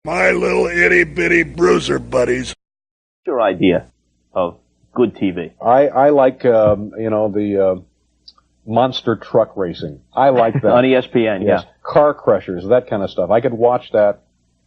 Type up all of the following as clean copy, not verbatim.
My little itty-bitty bruiser buddies. Your idea of good TV? I like, the monster truck racing. I like that. On ESPN, yes. yeah. Car crushers, that kind of stuff. I could watch that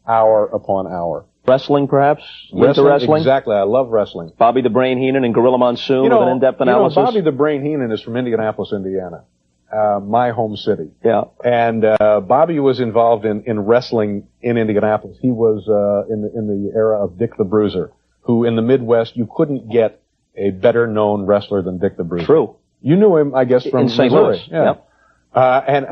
hour upon hour. Wrestling, perhaps? Wrestling? Exactly. I love wrestling. Body the Brain Heenan and Gorilla Monsoon with an in-depth analysis? Body the Brain Heenan is from Indianapolis, Indiana, my home city. Yeah. And Bobby was involved in wrestling in Indianapolis. He was in the era of Dick the Bruiser, who in the Midwest you couldn't get a better-known wrestler than Dick the Bruiser. True. You knew him, I guess, from St. Missouri. Louis. Yeah. Yep.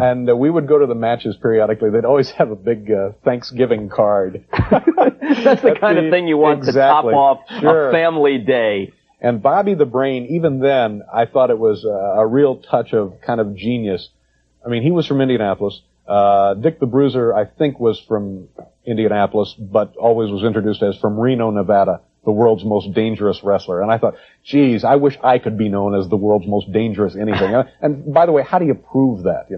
And we would go to the matches periodically. They'd always have a big Thanksgiving card. That's the kind of thing you want to top off a family day. And Bobby the Brain, even then, I thought it was a real touch of kind of genius. I mean, he was from Indianapolis. Dick the Bruiser, I think, was from Indianapolis, but always was introduced as from Reno, Nevada, the world's most dangerous wrestler. And I thought, geez, I wish I could be known as the world's most dangerous anything. And by the way, how do you prove that,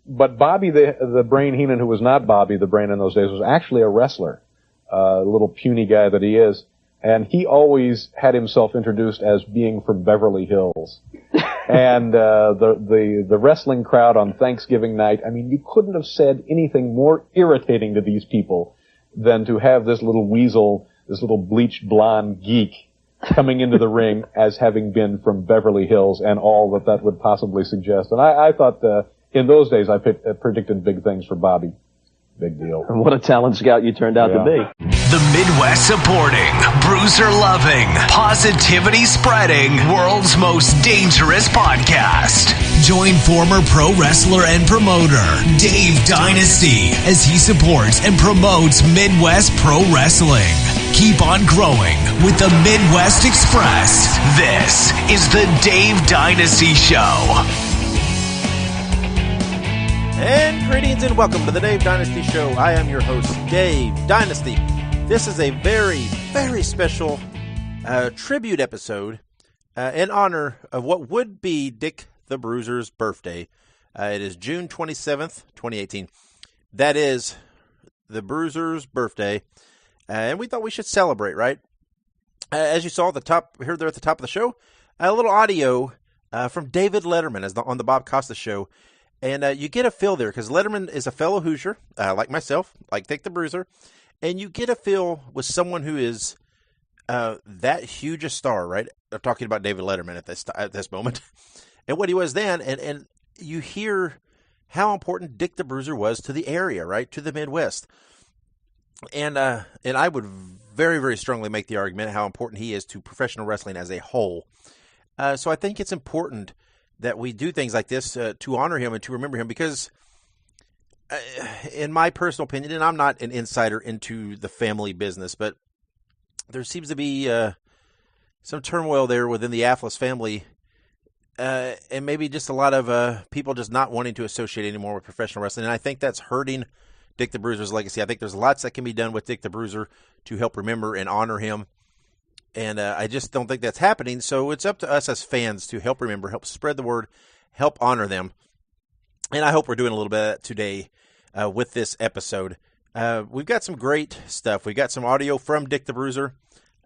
But Bobby the Brain Heenan, who was not Bobby the Brain in those days, was actually a wrestler, a little puny guy that he is. And he always had himself introduced as being from Beverly Hills. And the wrestling crowd on Thanksgiving night, I mean, you couldn't have said anything more irritating to these people than to have this little weasel, this little bleached blonde geek coming into the ring as having been from Beverly Hills and all that would possibly suggest. And I thought in those days I predicted big things for Bobby. Big deal. And what a talent scout you turned out to be. The Midwest supporting, bruiser loving, positivity spreading, world's most dangerous podcast. Join former pro wrestler and promoter Dave Dynasty as he supports and promotes Midwest pro wrestling. Keep on growing with the Midwest Express. This is the Dave Dynasty Show. And greetings and welcome to the Dave Dynasty Show. I am your host, Dave Dynasty. This is a very, very special tribute episode in honor of what would be Dick the Bruiser's birthday. It is June 27th, 2018. That is the Bruiser's birthday. And we thought we should celebrate, right? As you saw at the top, here there at the top of the show, a little audio from David Letterman on the Bob Costas Show. And you get a feel there, because Letterman is a fellow Hoosier, like myself, like Dick the Bruiser. And you get a feel with someone who is that huge a star, right? I'm talking about David Letterman at this moment. And what he was then, and you hear how important Dick the Bruiser was to the area, right? To the Midwest. And I would very, very strongly make the argument how important he is to professional wrestling as a whole. So I think it's important that we do things like this to honor him and to remember him, because in my personal opinion, and I'm not an insider into the family business, but there seems to be some turmoil there within the Affles family, and maybe just a lot of people just not wanting to associate anymore with professional wrestling. And I think that's hurting Dick the Bruiser's legacy. I think there's lots that can be done with Dick the Bruiser to help remember and honor him. And I just don't think that's happening. So it's up to us as fans to help remember, help spread the word, help honor them. And I hope we're doing a little bit of that today with this episode. We've got some great stuff. We've got some audio from Dick the Bruiser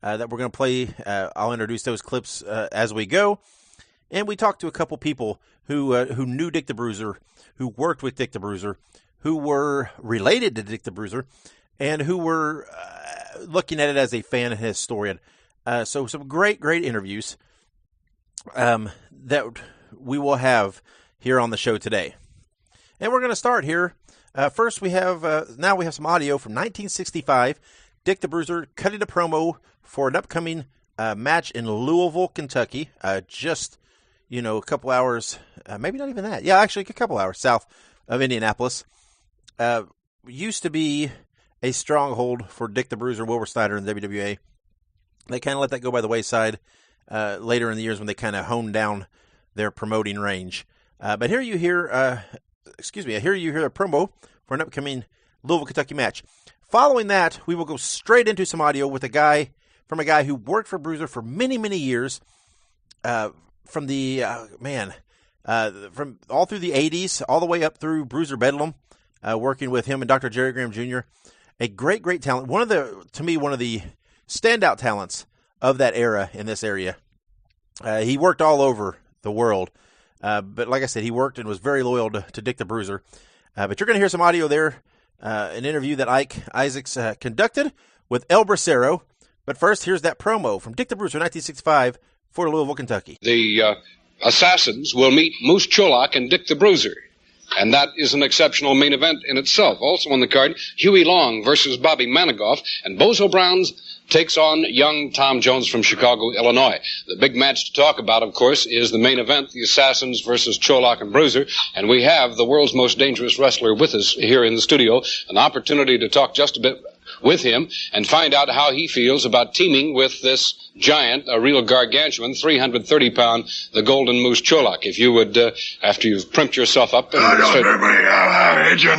that we're going to play. I'll introduce those clips as we go. And we talked to a couple people who knew Dick the Bruiser, who worked with Dick the Bruiser, who were related to Dick the Bruiser, and who were looking at it as a fan and historian. So some great interviews that we will have here on the show today. And we're going to start here. First, we have some audio from 1965. Dick the Bruiser cutting a promo for an upcoming match in Louisville, Kentucky. Just, a couple hours, maybe not even that. Yeah, actually a couple hours south of Indianapolis. Used to be a stronghold for Dick the Bruiser, Wilbur Snyder, and WWA. They kind of let that go by the wayside later in the years when they kind of honed down their promoting range. But here you hear, a promo for an upcoming Louisville, Kentucky match. Following that, we will go straight into some audio with a guy who worked for Bruiser for many, many years. From all through the 80s, all the way up through Bruiser Bedlam. working with him and Dr. Jerry Graham Jr. A great, great talent. To me, one of the standout talents of that era in this area. He worked all over the world. But like I said, he worked and was very loyal to Dick the Bruiser. But you're going to hear some audio there, an interview that Ike Isaacs conducted with El Bracero. But first, here's that promo from Dick the Bruiser, 1965, for Louisville, Kentucky. The Assassins will meet Moose Cholak and Dick the Bruiser. And that is an exceptional main event in itself. Also on the card, Huey Long versus Bobby Manigoff, and Bozo Browns takes on young Tom Jones from Chicago, Illinois. The big match to talk about, of course, is the main event, the Assassins versus Cholak and Bruiser. And we have the world's most dangerous wrestler with us here in the studio, an opportunity to talk just a bit with him and find out how he feels about teaming with this giant, a real gargantuan, 330-pound, the Golden Moose Cholak. If you would, after you've primped yourself up... Itching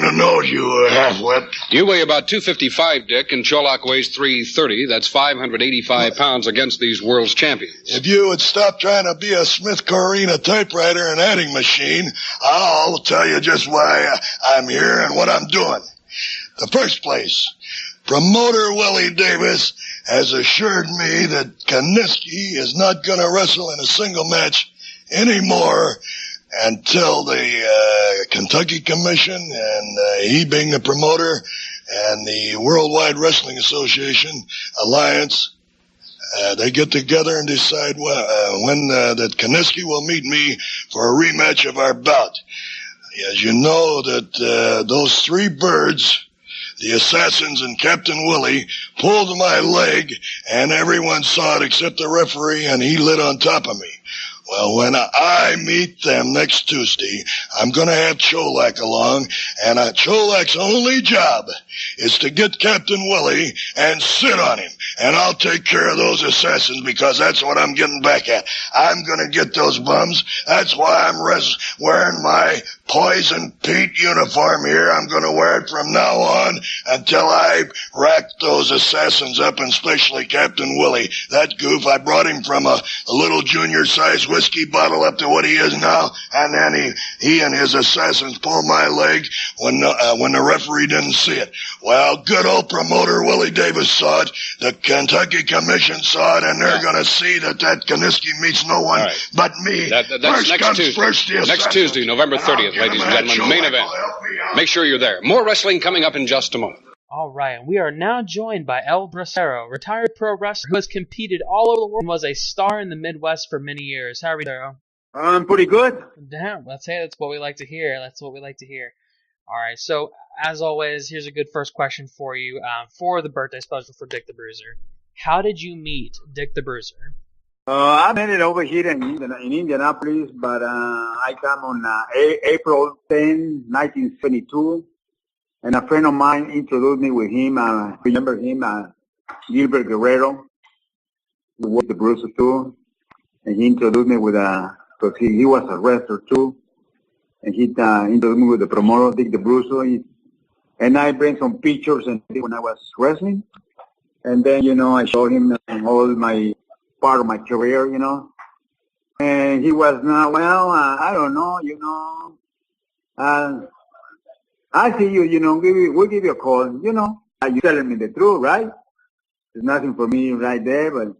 the nose, you half-wet. You weigh about 255, Dick, and Cholak weighs 330. That's 585 pounds against these world's champions. If you would stop trying to be a Smith Corrina typewriter and adding machine, I'll tell you just why I'm here and what I'm doing. The first place, promoter Willie Davis has assured me that Kaniski is not going to wrestle in a single match anymore until the Kentucky Commission and he being the promoter and the Worldwide Wrestling Association Alliance, they get together and decide when that Kaniski will meet me for a rematch of our bout. As you know that those three birds, the Assassins and Captain Willie, pulled my leg, and everyone saw it except the referee, and he lit on top of me. Well, when I meet them next Tuesday, I'm going to have Cholak along, and Cholak's only job is to get Captain Willie and sit on him. And I'll take care of those assassins because that's what I'm getting back at. I'm going to get those bums. That's why I'm wearing my Poison Pete uniform here. I'm going to wear it from now on until I rack those assassins up, and especially Captain Willie. That goof, I brought him from a little junior-sized whiskey bottle up to what he is now, and then he and his assassins pulled my leg when the referee didn't see it. Well, good old promoter Willie Davis saw it, the Kentucky Commission saw it, and they're going to see that Kaniski meets no one but me. That's next Tuesday, November 30th, ladies and gentlemen, main event. Make sure you're there. More wrestling coming up in just a moment. All right, we are now joined by El Bracero, retired pro wrestler who has competed all over the world and was a star in the Midwest for many years. How are you, Bracero? I'm pretty good. Damn, that's what we like to hear. All right, so as always, here's a good first question for you for the birthday special for Dick the Bruiser. How did you meet Dick the Bruiser? I met it over here in Indianapolis, but I come on April 10, 1972. And a friend of mine introduced me with him. Remember him, Gilbert Guerrero, who was the Bruiser too. And he introduced me with because he was a wrestler too. And he introduced me with the promoter, Dick the Bruiser. And I bring some pictures and when I was wrestling. And then, I showed him all my part of my career, And he was not, I don't know, I see you, we'll give you a call, You're telling me the truth, right? There's nothing for me right there,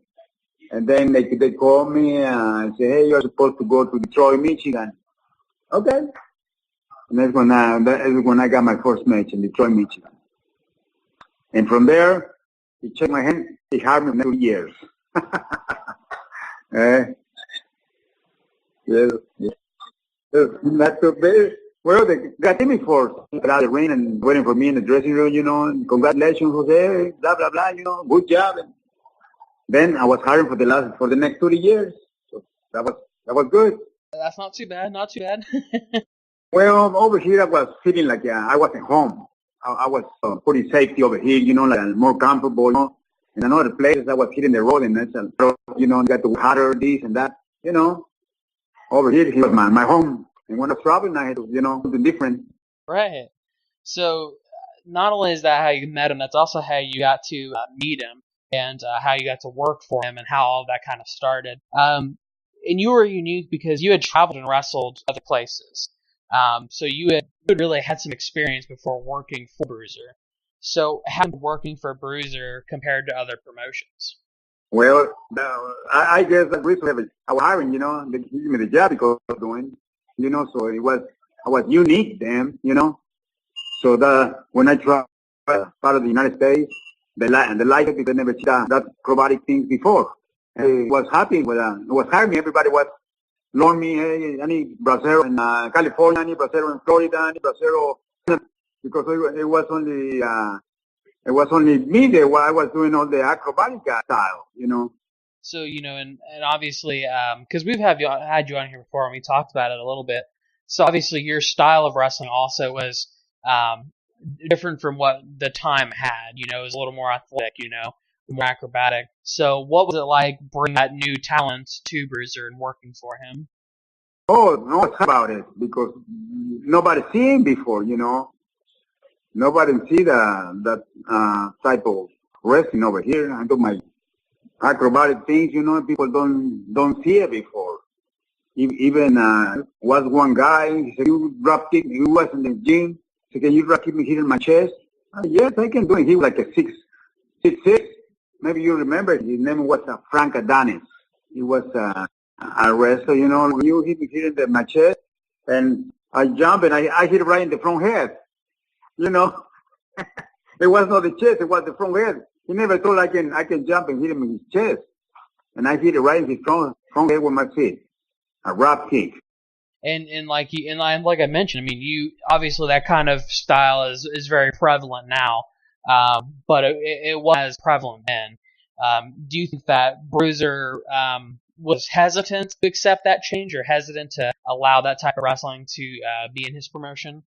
and then they call me and say, hey, you're supposed to go to Detroit, Michigan. Okay. And that's when I got my first match in Detroit, Michigan. And from there, he checked my hand, he hired me for 2 years. That's so bad. Well, they got me for out of the ring and waiting for me in the dressing room, and congratulations, Jose, blah, blah, blah, good job. And then I was hired for the next 30 years. So that was good. That's not too bad, Well, over here I was feeling like I was at home. I was pretty safety over here, like more comfortable, In another places I was hitting the road and that's, got the harder, this and that, Over here, was my home. And when I was traveling, I had to, something different. Right. So not only is that how you met him, that's also how you got to meet him and how you got to work for him and how all that kind of started. And you were unique because you had traveled and wrestled other places. So you had really had some experience before working for Bruiser. So how working for Bruiser compared to other promotions? Well, I guess the reason I was hiring, they gave me the job because I was doing, so I was unique then, So when I tried part of the United States, they liked it because they never seen that acrobatic things before. I was happy with it was hiring. Everybody was loaning me, hey, I need Bracero in California, I need Bracero in Florida, I need Bracero, because it was only me there while I was doing all the acrobatic style, So, and obviously, because we've had you on here before and we talked about it a little bit. So obviously your style of wrestling also was different from what the time had. It was a little more athletic, more acrobatic. So what was it like bringing that new talent to Bruiser and working for him? Oh, no, it's about it because nobody seen before, Nobody see that type of wrestling over here. I do my acrobatic things, people don't see it before. Even was one guy, he said, you drop kick, he was in the gym, he said, can you drop kick me here in my chest? Yes, I can do it. He was like a 6'6". Maybe you remember, his name was Frank Adonis. He was a wrestler, you hit me here in my chest, and I jump and I hit it right in the front head. It was not the chest, it was the front head. He never thought I can jump and hit him in his chest. And I hit it right in his front head with my feet. A drop kick. And like I mentioned, I mean, you obviously that kind of style is very prevalent now, but it was prevalent then. Do you think that Bruiser was hesitant to accept that change, or hesitant to allow that type of wrestling to be in his promotion?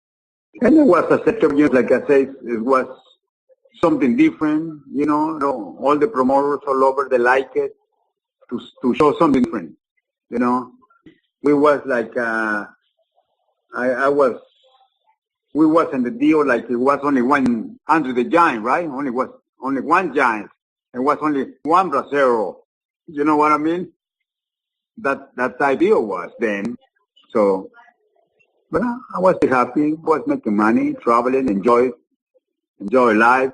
And it was accepted, like I said, it was something different, all the promoters all over, they like it, to show something different, We was like, we was in the deal like it was only one Andre the Giant, right? Only one Giant, and was only one Bracero. You know what I mean? That idea was then, so. But I was happy, was making money, traveling, enjoy life,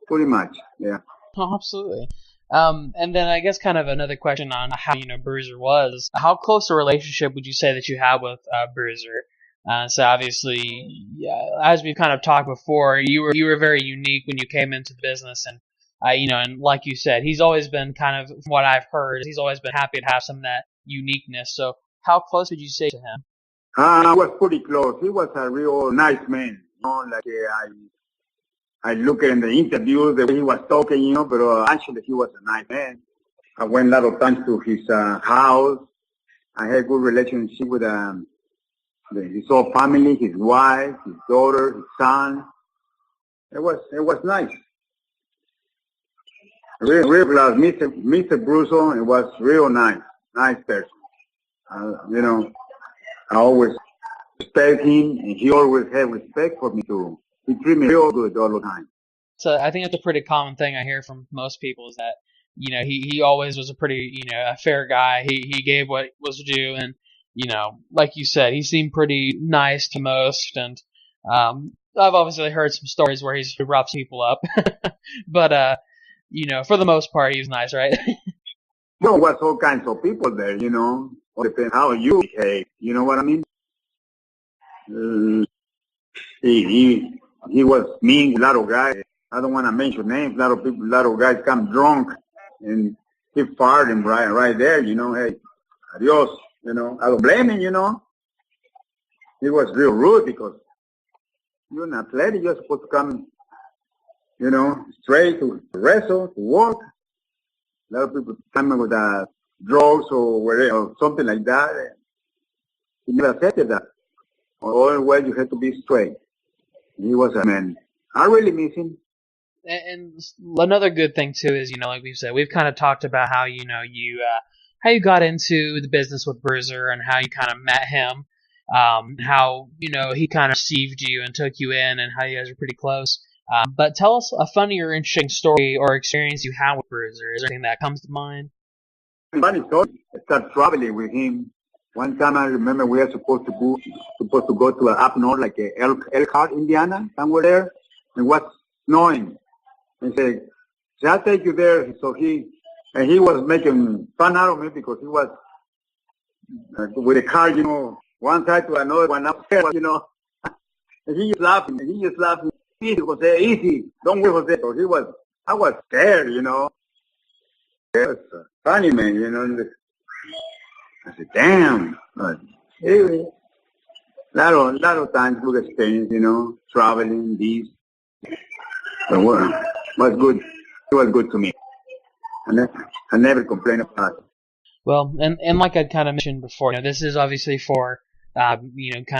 pretty much, yeah. Oh, absolutely. And then I guess kind of another question on how, Bruiser was. How close a relationship would you say that you had with Bruiser? So obviously, as we've kind of talked before, you were very unique when you came into the business, and and like you said, he's always been kind of, from what I've heard, he's always been happy to have some of that uniqueness. So how close would you say to him? I was pretty close. He was a real nice man. I look at in the interviews the way he was talking, but actually he was a nice man. I went a lot of times to his house. I had a good relationship with his whole family, his wife, his daughter, his son. It was nice. Real class. Mr. Bruiser, it was real nice person. I always respect him, and he always had respect for me too. He treated me real good all the time. So I think that's a pretty common thing I hear from most people, is that, he always was a pretty, a fair guy. He gave what was due, and, like you said, he seemed pretty nice to most, and I've obviously heard some stories where he roughs people up, but, for the most part, he was nice, right? There was all kinds of people there, All depends how you behave. You know what I mean? He was mean. A lot of guys. I don't want to mention names. A lot of guys come drunk and he fired him right there. Hey, adios. I don't blame him. He was real rude because you're an athlete. You're supposed to come, straight to wrestle, to work. A lot of people coming with drugs or whatever, or something like that. He never accepted that. Always you had to be straight. He was a man. I really miss him. And another good thing too is, like we've said, we've kind of talked about how how you got into the business with Bruiser and how you kind of met him, how he kind of received you and took you in, and how you guys are pretty close. But tell us a funny or interesting story or experience you had with Bruiser. Is there anything that comes to mind? Funny story. I started traveling with him One time I remember we were supposed to go to up north, like Elkhart, Indiana, somewhere there. It was snowing. He said, I'll take you there. So he was making fun out of me because he was with a car, one side to another, one up there, And he just laughing. Easy, Jose, easy. Don't worry, Jose. So I was scared, It was funny, man, I said, damn. But anyway, lot of times good experience, traveling, these. But was good. It was good to me. I never complain about it. Well, and like I kind of mentioned before, this is obviously for, kind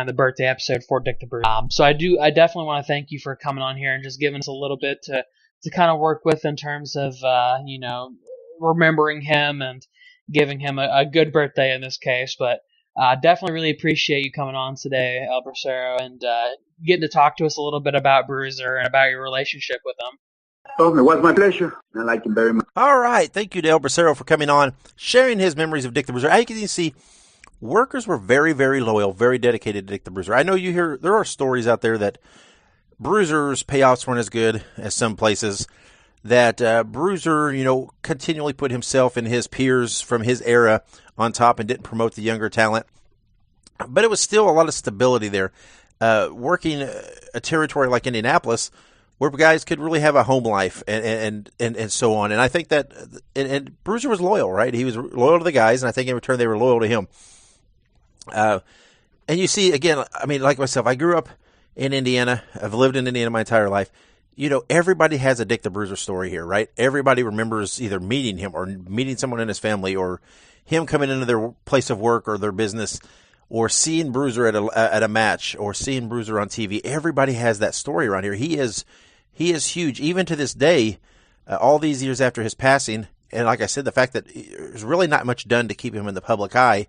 of the birthday episode for Dick the Bruiser. So I definitely want to thank you for coming on here and just giving us a little bit to kind of work with in terms of, remembering him and giving him a good birthday in this case. But definitely really appreciate you coming on today, El Bracero, and getting to talk to us a little bit about Bruiser and about your relationship with him. Oh, it was my pleasure. I like him very much. All right. Thank you to El Bracero for coming on, sharing his memories of Dick the Bruiser. As you can see, workers were very, very loyal, very dedicated to Dick the Bruiser. I know there are stories out there that Bruiser's payoffs weren't as good as some places, that Bruiser, continually put himself and his peers from his era on top and didn't promote the younger talent. But it was still a lot of stability there. Working a territory like Indianapolis, where guys could really have a home life and so on. And I think that and Bruiser was loyal, right? He was loyal to the guys, and I think in return they were loyal to him. And you see, again, I mean, like myself, I grew up in Indiana. I've lived in Indiana my entire life. Everybody has a Dick the Bruiser story here, right? Everybody remembers either meeting him or meeting someone in his family or him coming into their place of work or their business or seeing Bruiser at a match or seeing Bruiser on TV. Everybody has that story around here. He is huge. Even to this day, all these years after his passing, and like I said, the fact that there's really not much done to keep him in the public eye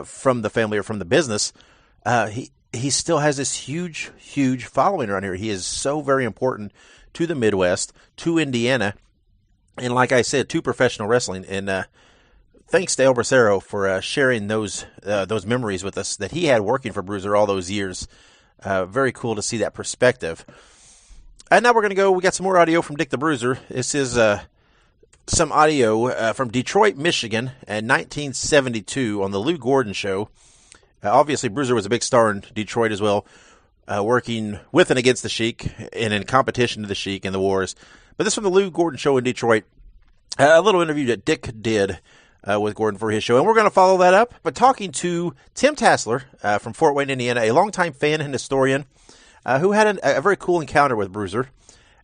from the family or from the business, he still has this huge, huge following around here. He is so very important to the Midwest, to Indiana, and like I said, to professional wrestling. And thanks to El Bracero for sharing those memories with us that he had working for Bruiser all those years. Very cool to see that perspective. And now we got some more audio from Dick the Bruiser. This is some audio from Detroit, Michigan in 1972 on the Lou Gordon Show. Obviously, Bruiser was a big star in Detroit as well, working with and against the Sheik and in competition to the Sheik in the wars. But this is from the Lou Gordon Show in Detroit. A little interview that Dick did with Gordon for his show. And we're going to follow that up by talking to Tim Tassler from Fort Wayne, Indiana, a longtime fan and historian who had a very cool encounter with Bruiser,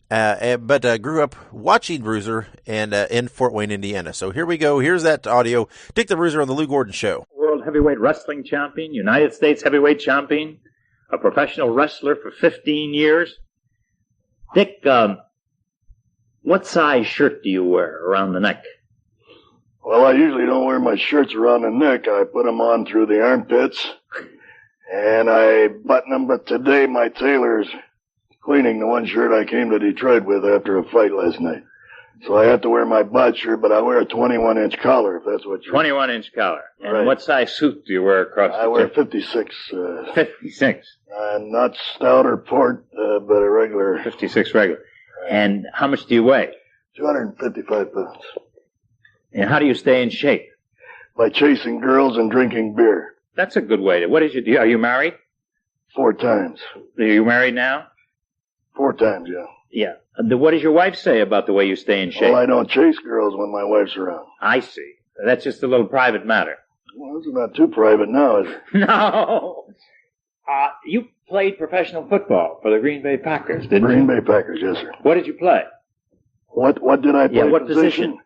but grew up watching Bruiser and in Fort Wayne, Indiana. So here we go. Here's that audio. Dick the Bruiser on the Lou Gordon Show. World heavyweight wrestling champion, United States heavyweight champion, a professional wrestler for 15 years. Dick, what size shirt do you wear around the neck? Well, I usually don't wear my shirts around the neck. I put them on through the armpits, and I button them. But today my tailor's cleaning the one shirt I came to Detroit with after a fight last night. So I have to wear my bod shirt, but I wear a 21-inch collar, if that's what you're... 21-inch collar. And right. What size suit do you wear across the I wear 56. 56? Not stout or port, but a regular... 56 regular. And how much do you weigh? 255 pounds. And how do you stay in shape? By chasing girls and drinking beer. That's a good way. What is your deal? Are you married? 4 times. Are you married now? 4 times, yeah. Yeah. What does your wife say about the way you stay in shape? Well, I don't chase girls when my wife's around. I see. That's just a little private matter. Well, it's not too private now, is it? No. You played professional football for the Green Bay Packers, didn't you? Green Bay Packers, yes, sir. What did you play? What did I play? Yeah, what position?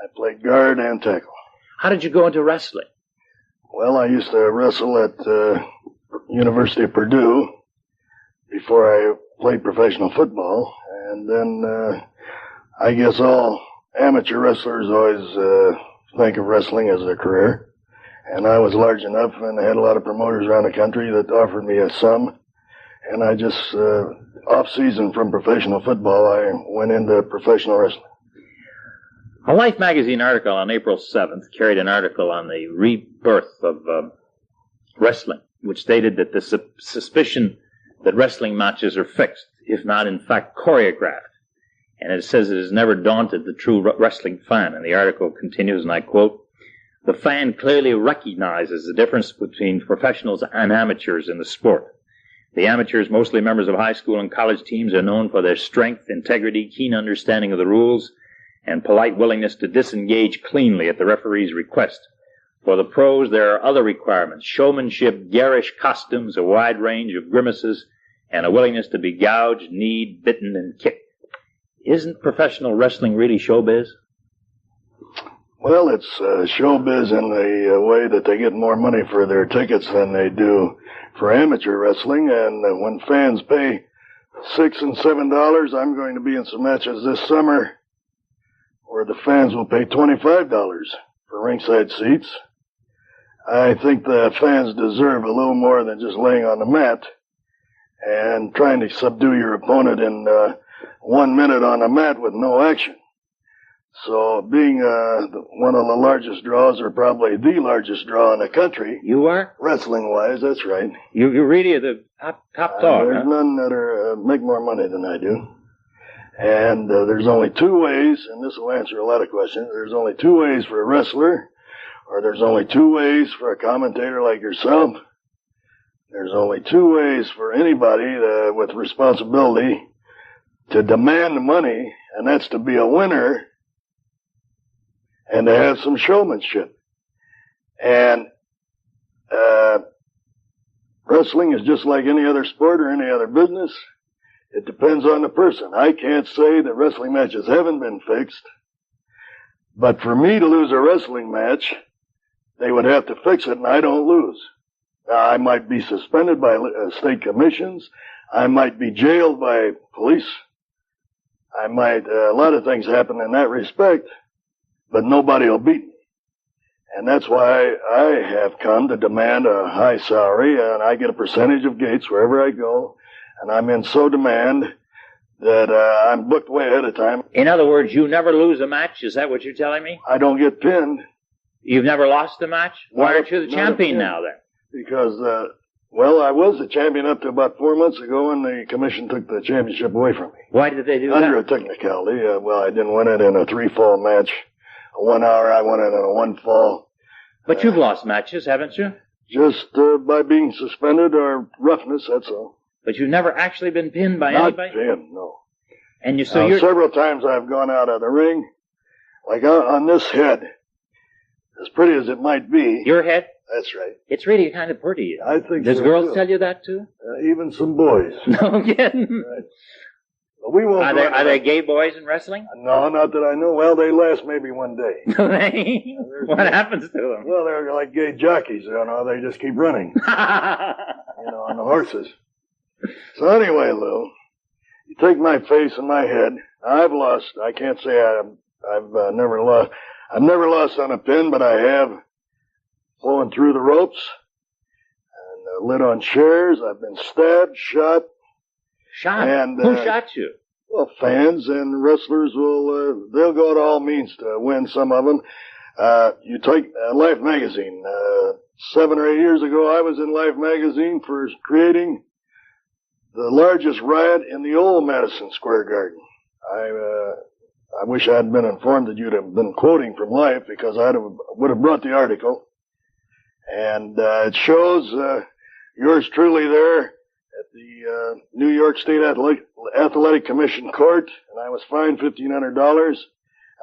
I played guard and tackle. How did you go into wrestling? Well, I used to wrestle at University of Purdue before I played professional football. And then I guess all amateur wrestlers always think of wrestling as a career. And I was large enough and I had a lot of promoters around the country that offered me a sum. And I just, off-season from professional football, I went into professional wrestling. A Life magazine article on April 7th carried an article on the rebirth of Wrestling, which stated that the suspicion that wrestling matches are fixed, if not in fact choreographed. And it says it has never daunted the true wrestling fan. And the article continues, and I quote, "The fan clearly recognizes the difference between professionals and amateurs in the sport. The amateurs, mostly members of high school and college teams, are known for their strength, integrity, keen understanding of the rules, and polite willingness to disengage cleanly at the referee's request. For the pros, there are other requirements: showmanship, garish costumes, a wide range of grimaces, and a willingness to be gouged, kneed, bitten, and kicked." Isn't professional wrestling really showbiz? Well, it's showbiz in the way that they get more money for their tickets than they do for amateur wrestling. And when fans pay $6 and $7, I'm going to be in some matches this summer where the fans will pay $25 for ringside seats. I think the fans deserve a little more than just laying on the mat and trying to subdue your opponent in 1 minute on a mat with no action. So being one of the largest draws, or probably the largest draw in the country. You are? Wrestling-wise, that's right. You really are the top dog, There's none that are make more money than I do. And there's only two ways, and this will answer a lot of questions. There's only two ways for a wrestler, or there's only two ways for a commentator like yourself. There's only two ways for anybody with responsibility to demand money, and that's to be a winner and to have some showmanship. And wrestling is just like any other sport or any other business. It depends on the person. I can't say that wrestling matches haven't been fixed, but for me to lose a wrestling match, they would have to fix it, and I don't lose. I might be suspended by state commissions. I might be jailed by police. I might, a lot of things happen in that respect, but nobody will beat me. And that's why I have come to demand a high salary, and I get a percentage of gates wherever I go, and I'm in so demand that I'm booked way ahead of time. In other words, you never lose a match? Is that what you're telling me? I don't get pinned. You've never lost a match? Why aren't you the champion now, then? Because, well, I was the champion up to about 4 months ago, and the commission took the championship away from me. Why did they do that? Under a technicality. Well, I didn't win it in a 3-fall match. A 1 hour, I won it in a 1 fall. But you've lost matches, haven't you? Just by being suspended or roughness, that's all. But you've never actually been pinned by anybody? Not pinned, no. And you're... Several times I've gone out of the ring, like on this head, as pretty as it might be. Your head? That's right. It's really kind of pretty. I think Does so, girls too. tell you that, too? Even some boys. No kidding. Right. But we won't Are there gay boys in wrestling? No, not that I know. Well, they last maybe one day. What happens to them? Well, they're like gay jockeys, you know. They just keep running, on the horses. So anyway, Lou, you take my face and my head. I've lost. I can't say I've never lost. I've never lost on a pin, but I have flowing through the ropes and lit on chairs. I've been stabbed, shot. Shot? And, who shot you? Well, fans and wrestlers will, they'll go to all means to win, some of them. You take Life magazine. 7 or 8 years ago, I was in Life magazine for creating the largest riot in the old Madison Square Garden. I wish I had been informed that you'd have been quoting from Life, because I would have brought the article. And it shows yours truly there at the New York State Athletic Commission court, and I was fined $1,500.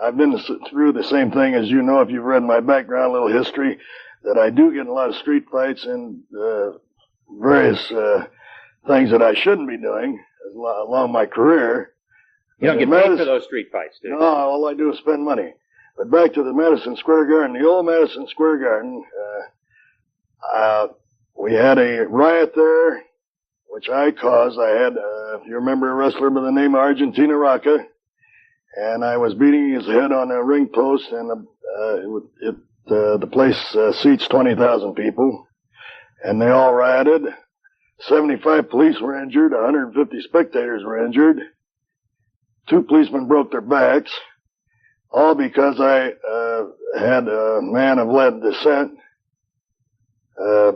I've been through the same thing, as you know, if you've read my background, little history, that I do get in a lot of street fights and various things that I shouldn't be doing along my career. You don't get paid for those street fights, do you? No, all I do is spend money. But back to the Madison Square Garden, the old Madison Square Garden, we had a riot there, which I caused. I had, if you remember, a wrestler by the name of Argentina Rocca, and I was beating his head on a ring post, and the place seats 20,000 people, and they all rioted. 75 police were injured, 150 spectators were injured. 2 policemen broke their backs, all because I had a man of lead descent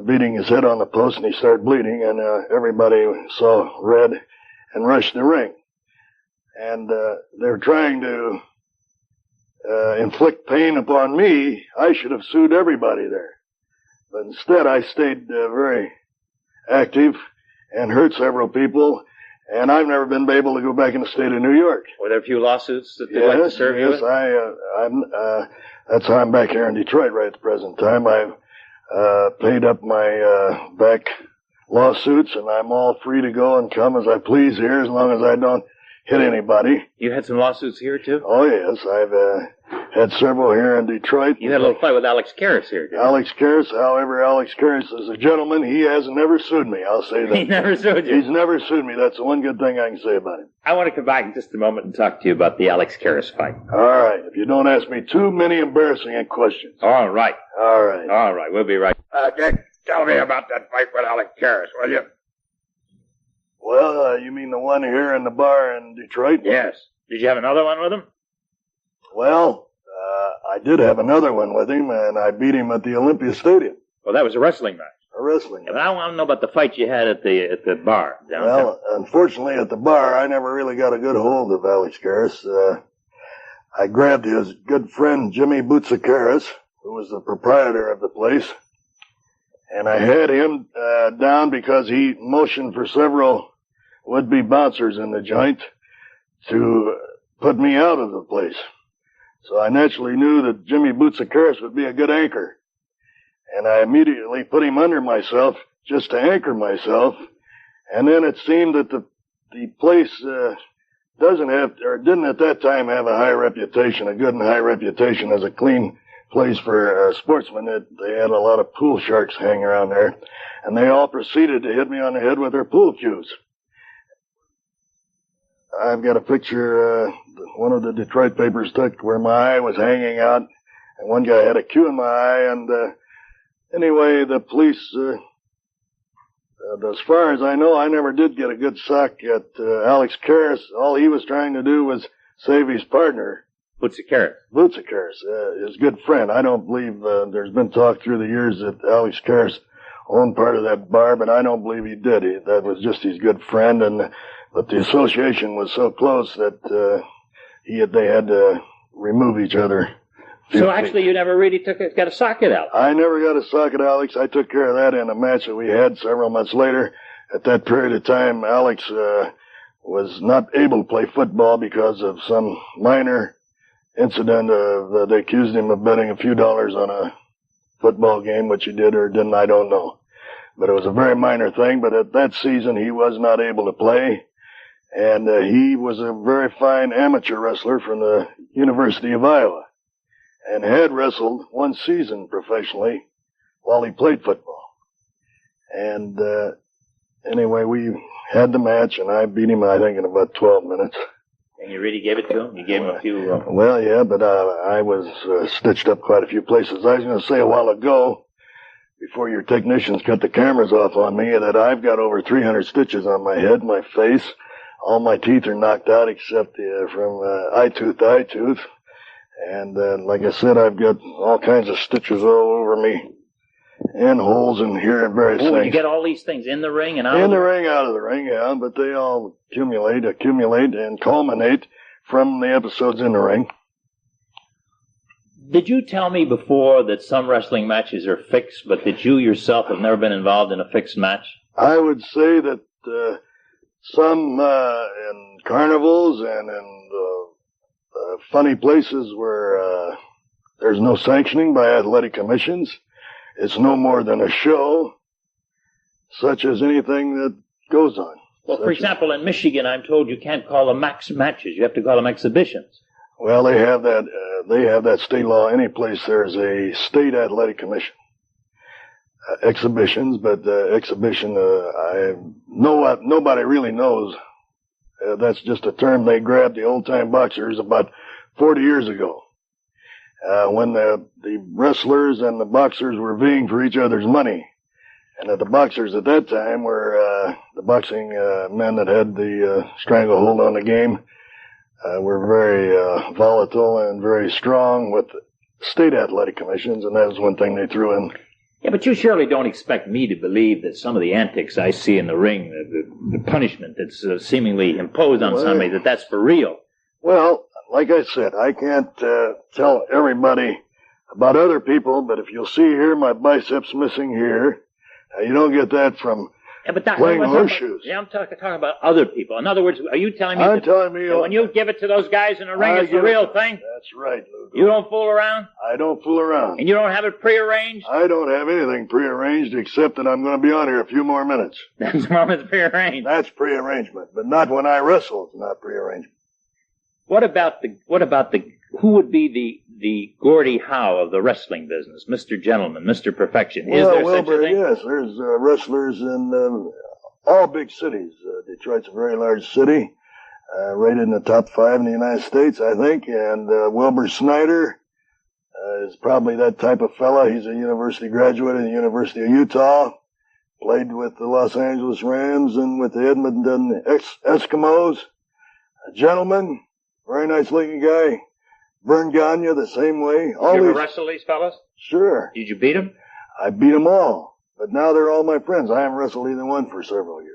beating his head on the post, and he started bleeding, and everybody saw red and rushed the ring. And they're trying to inflict pain upon me. I should have sued everybody there. But instead, I stayed very active and hurt several people, and I've never been able to go back in the state of New York. Were there a few lawsuits that they'd like to serve you with? Yes, that's how I'm back here in Detroit right at the present time. I've paid up my back lawsuits, and I'm all free to go and come as I please here as long as I don't hit anybody. You had some lawsuits here, too? Oh, yes. I've had several here in Detroit. You had a little fight with Alex Karras here, didn't you? Alex Karras, however, Alex Karras is a gentleman. He has never sued me, I'll say that. He never sued you? He's never sued me. That's the one good thing I can say about him. I want to come back in just a moment and talk to you about the Alex Karras fight. All right. If you don't ask me too many embarrassing questions. All right. All right. All right. We'll be right. Dick, tell me about that fight with Alex Karras, will you? Well, you mean the one here in the bar in Detroit? Yes. Did you have another one with him? Well, I did have another one with him, and I beat him at the Olympia Stadium. Well, that was a wrestling match. A wrestling match. But I want to know about the fight you had at the bar downtown. Well, unfortunately, at the bar, I never really got a good hold of Alex Karras. I grabbed his good friend, Jimmy Karras, who was the proprietor of the place, and I had him down because he motioned for several would-be bouncers in the joint to put me out of the place. So I naturally knew that Jimmy Karras would be a good anchor. And I immediately put him under myself just to anchor myself. And then it seemed that the place didn't at that time have a high reputation, a good and high reputation as a clean place for sportsmen. They had a lot of pool sharks hanging around there. And they all proceeded to hit me on the head with their pool cues. I've got a picture one of the Detroit papers took where my eye was hanging out, and one guy had a cue in my eye, and anyway, the police, as far as I know, I never did get a good sock at Alex Karras. All he was trying to do was save his partner. Karras, his good friend. I don't believe there's been talk through the years that Alex Karras owned part of that bar, but I don't believe he did. That was just his good friend, but the association was so close that they had to remove each other. So actually, you never really got a sock at Alex? I never got a sock at Alex. I took care of that in a match that we had several months later. At that period of time, Alex was not able to play football because of some minor incident. They accused him of betting a few dollars on a football game, which he did or didn't, I don't know. But it was a very minor thing. But at that season, he was not able to play. And he was a very fine amateur wrestler from the University of Iowa and had wrestled one season professionally while he played football. And anyway, we had the match, and I beat him, I think, in about 12 minutes. And you really gave it to him? You gave him a few... Well, yeah, but I was stitched up quite a few places. I was going to say a while ago, before your technicians cut the cameras off on me, that I've got over 300 stitches on my head, my face. All my teeth are knocked out except from eye tooth to eye tooth. And like I said, I've got all kinds of stitches all over me and holes in here and various things. You get all these things in the ring and out in the ring, out of the ring, yeah, but they all accumulate and culminate from the episodes in the ring. Did you tell me before that some wrestling matches are fixed, but that you yourself have never been involved in a fixed match? I would say that some in carnivals and in funny places where there's no sanctioning by athletic commissions. It's no more than a show, such as anything that goes on. Well, for example, in Michigan, I'm told you can't call them matches. You have to call them exhibitions. Well, they have that state law. Any place there's a state athletic commission. Exhibitions, but exhibition, nobody really knows. That's just a term they grabbed the old-time boxers about 40 years ago, when the wrestlers and the boxers were vying for each other's money. And the boxers at that time were the boxing men that had the stranglehold on the game, were very volatile and very strong with state athletic commissions, and that was one thing they threw in. Yeah, but you surely don't expect me to believe that some of the antics I see in the ring, the punishment that's seemingly imposed on somebody, that's for real. Well, like I said, I can't tell everybody about other people, but if you'll see here, my biceps missing here. You don't get that from playing horseshoes. Yeah, I'm talking about other people. In other words, are you telling me that when you give it to those guys in the ring, it's the real thing? That's right, Lugo. You don't fool around? I don't fool around. And you don't have it prearranged? I don't have anything prearranged except that I'm going to be on here a few more minutes. That's prearranged. That's prearrangement, but not when I wrestle. It's not prearrangement. What about who would be the Gordie Howe of the wrestling business? Mr. Gentleman, Mr. Perfection. Is there such a thing? Yes, there's wrestlers in all big cities. Detroit's a very large city, rated in the top 5 in the United States, I think. And Wilbur Snyder is probably that type of fella. He's a university graduate of the University of Utah. Played with the Los Angeles Rams and with the Edmonton Eskimos. A gentleman, very nice-looking guy. Vern Gagne, the same way. Did you ever wrestle these fellas? Sure. Did you beat them? I beat them all. But now they're all my friends. I haven't wrestled either one for several years.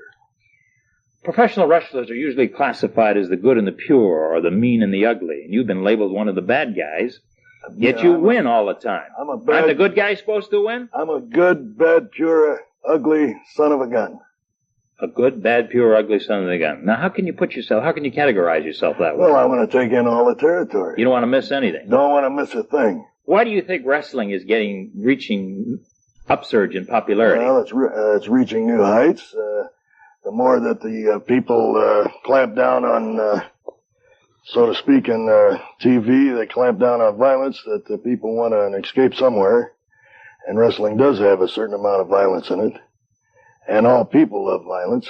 Professional wrestlers are usually classified as the good and the pure, or the mean and the ugly. And you've been labeled one of the bad guys. Yet you win all the time. Aren't the good guys supposed to win? I'm a good, bad, pure, ugly son of a gun. A good, bad, pure, ugly son of a gun. Now, how can you categorize yourself that way? Well, I want to take in all the territory. You don't want to miss anything. Don't want to miss a thing. Why do you think wrestling is reaching upsurge in popularity? Well, it's reaching new heights. The more that the people clamp down on, so to speak, in TV, they clamp down on violence, that the people want an escape somewhere. And wrestling does have a certain amount of violence in it. And all people love violence,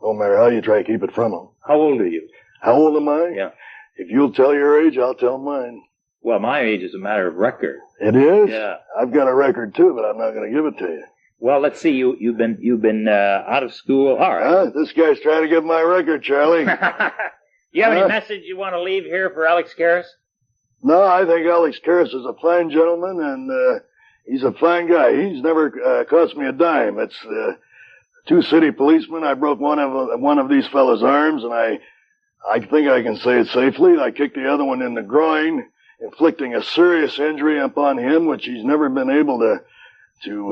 no matter how you try to keep it from them. How old are you? How old am I? Yeah. If you'll tell your age, I'll tell mine. Well, my age is a matter of record. It is? Yeah. I've got a record too, but I'm not going to give it to you. Well, let's see. You've been out of school. All right. This guy's trying to get my record, Charlie. You have any message you want to leave here for Alex Karras? No, I think Alex Karras is a fine gentleman, and he's a fine guy. He's never cost me a dime. It's 2 city policemen. I broke one of these fellas' arms, and I think I can say it safely. I kicked the other one in the groin, inflicting a serious injury upon him, which he's never been able to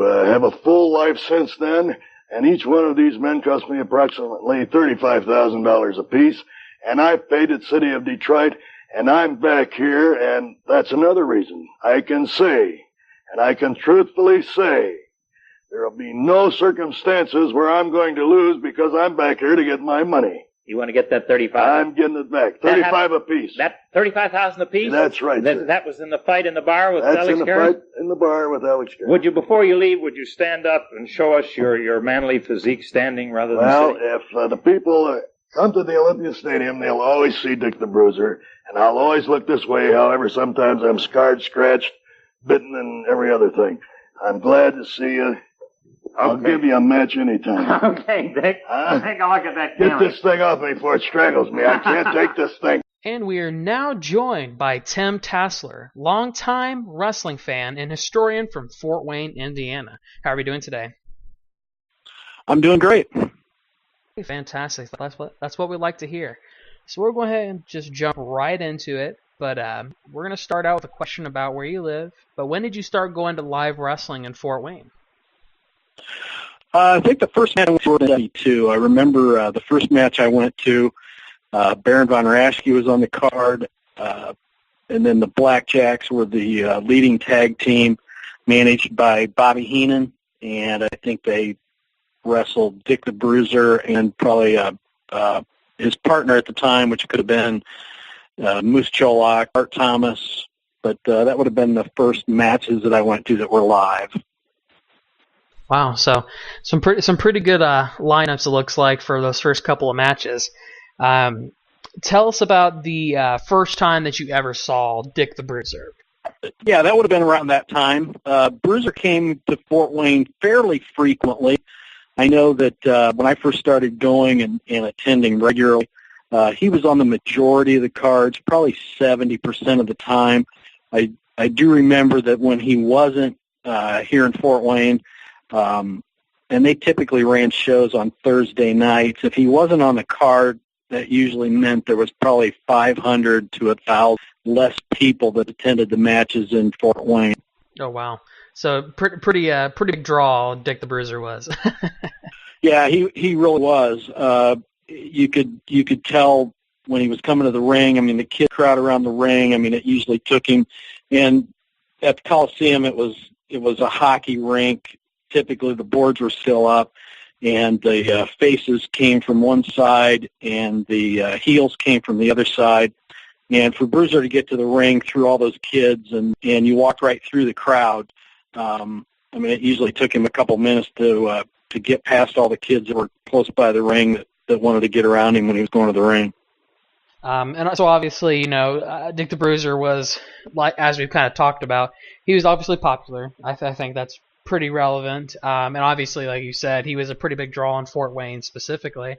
have a full life since then. And each one of these men cost me approximately $35,000 apiece. And I've paid the city of Detroit, and I'm back here, and that's another reason I can say, and I can truthfully say, there will be no circumstances where I'm going to lose because I'm back here to get my money. You want to get that 35? I'm getting it back. 35 apiece. That 35,000 apiece? That's right. That was in the fight in the bar with Alex Karras? That's in the fight in the bar with Alex Karras. Would you, before you leave, would you stand up and show us your manly physique standing rather than sitting? Well, if the people come to the Olympia Stadium, they'll always see Dick the Bruiser, and I'll always look this way. However, sometimes I'm scarred, scratched, bitten, and every other thing. I'm glad to see you. I'll give you a match anytime. Okay, Dick. Take a look at that camera. Get this thing off me before it strangles me. I can't take this thing. And we are now joined by Tim Tassler, longtime wrestling fan and historian from Fort Wayne, Indiana. How are we doing today? I'm doing great. Fantastic. That's what we like to hear. So we're going ahead and just jump right into it. But we're going to start out with a question about where you live. But when did you start going to live wrestling in Fort Wayne? I think the first match I went to was in 1972. I remember the first match I went to, Baron von Raschke was on the card, and then the Blackjacks were the leading tag team managed by Bobby Heenan, and I think they wrestled Dick the Bruiser and probably his partner at the time, which could have been Moose Cholak, Art Thomas, but that would have been the first matches that I went to that were live. Wow, so some pretty good lineups it looks like for those first couple of matches. Tell us about the first time that you ever saw Dick the Bruiser. Yeah, that would have been around that time. Bruiser came to Fort Wayne fairly frequently. I know that when I first started going and attending regularly, he was on the majority of the cards, probably 70% of the time. I do remember that when he wasn't here in Fort Wayne. And they typically ran shows on Thursday nights. If he wasn't on the card, that usually meant there was probably 500 to 1,000 less people that attended the matches in Fort Wayne. Oh, wow. So pretty big draw Dick the Bruiser was. Yeah, he really was. You could tell when he was coming to the ring. I mean, the kid crowd around the ring. I mean, it usually took him. And at the Coliseum, it was a hockey rink. Typically, the boards were still up, and the faces came from one side, and the heels came from the other side. And for Bruiser to get to the ring through all those kids, and you walked right through the crowd. I mean, it usually took him a couple minutes to get past all the kids that were close by the ring that wanted to get around him when he was going to the ring. And so obviously, Dick the Bruiser was, like, as we've kind of talked about, he was obviously popular. I think that's pretty relevant. And obviously, like you said, he was a pretty big draw in Fort Wayne specifically.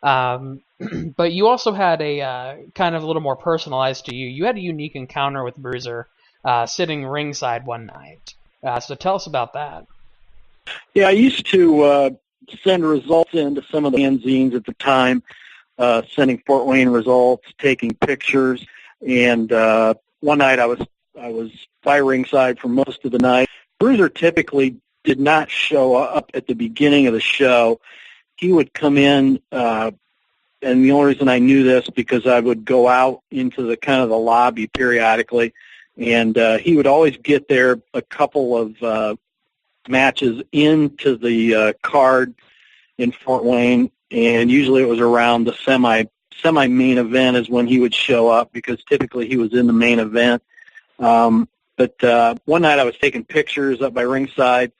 But you also had a kind of a little more personalized to you. You had a unique encounter with Bruiser sitting ringside one night. So tell us about that. Yeah, I used to send results into some of the fanzines at the time, sending Fort Wayne results, taking pictures. And one night I was by ringside for most of the night. Bruiser typically did not show up at the beginning of the show. He would come in, and the only reason I knew this because I would go out into the kind of the lobby periodically, and he would always get there a couple of matches into the card in Fort Wayne, and usually it was around the semi-main event is when he would show up because typically he was in the main event. But one night I was taking pictures up by ringside,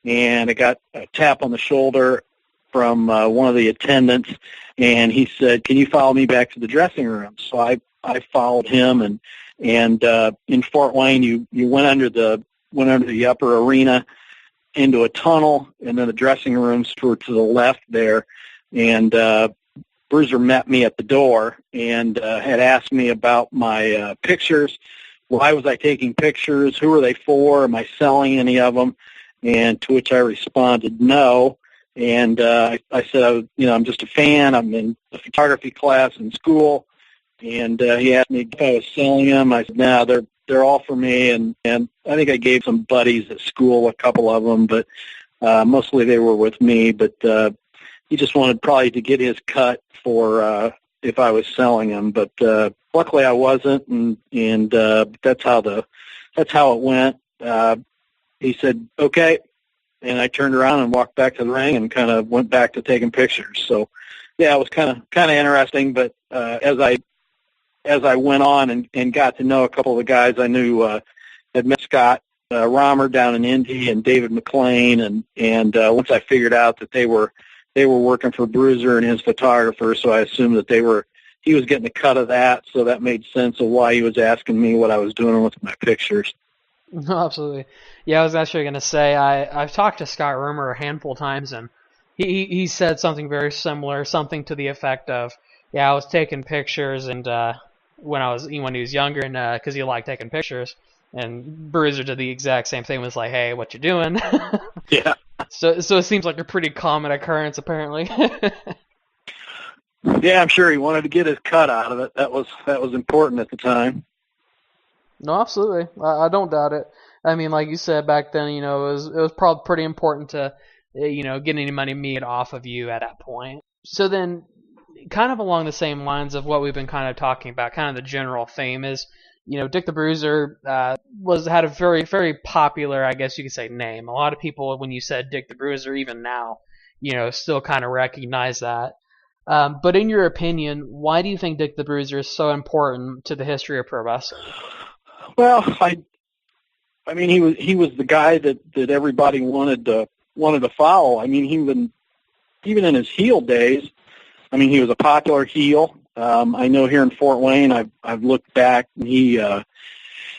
and I got a tap on the shoulder from one of the attendants, and he said, "Can you follow me back to the dressing room?" So I followed him, and in Fort Wayne you went under the upper arena into a tunnel, and then the dressing rooms were to the left there, and Bruiser met me at the door and had asked me about my pictures. Why was I taking pictures? Who were they for? Am I selling any of them? And to which I responded, no. And I said, I'm just a fan. I'm in a photography class in school. And he asked me if I was selling them. I said, no, they're all for me. And I think I gave some buddies at school a couple of them, but mostly they were with me. But he just wanted probably to get his cut for if I was selling them. But luckily I wasn't, and that's how it went. He said, okay, and I turned around and walked back to the ring and kind of went back to taking pictures. So, yeah, it was kind of interesting. But as I went on and got to know a couple of the guys I knew, had met Scott Romer down in Indy and David McLean, and once I figured out that they were working for Bruiser and his photographer, so I assumed that he was getting a cut of that, so that made sense of why he was asking me what I was doing with my pictures. No, absolutely. Yeah, I was actually going to say, I've talked to Scott Romer a handful of times, and he said something very similar, something to the effect of, yeah, I was taking pictures, and when he was younger, and because he liked taking pictures, and Bruiser did the exact same thing, was like, hey, what you doing? Yeah. So it seems like a pretty common occurrence, apparently. Yeah, I'm sure he wanted to get his cut out of it. That was important at the time. No, absolutely. I don't doubt it. I mean, like you said back then, it was probably pretty important to, get any money made off of you at that point. So then, kind of along the same lines of what we've been kind of talking about, kind of the general theme is, Dick the Bruiser had a very, very popular, I guess you could say, name. A lot of people, when you said Dick the Bruiser, even now, still kind of recognize that. But in your opinion, why do you think Dick the Bruiser is so important to the history of pro wrestling? Well, I mean, he was the guy that everybody wanted to follow. I mean, even in his heel days, I mean, he was a popular heel. I know here in Fort Wayne, I've looked back, and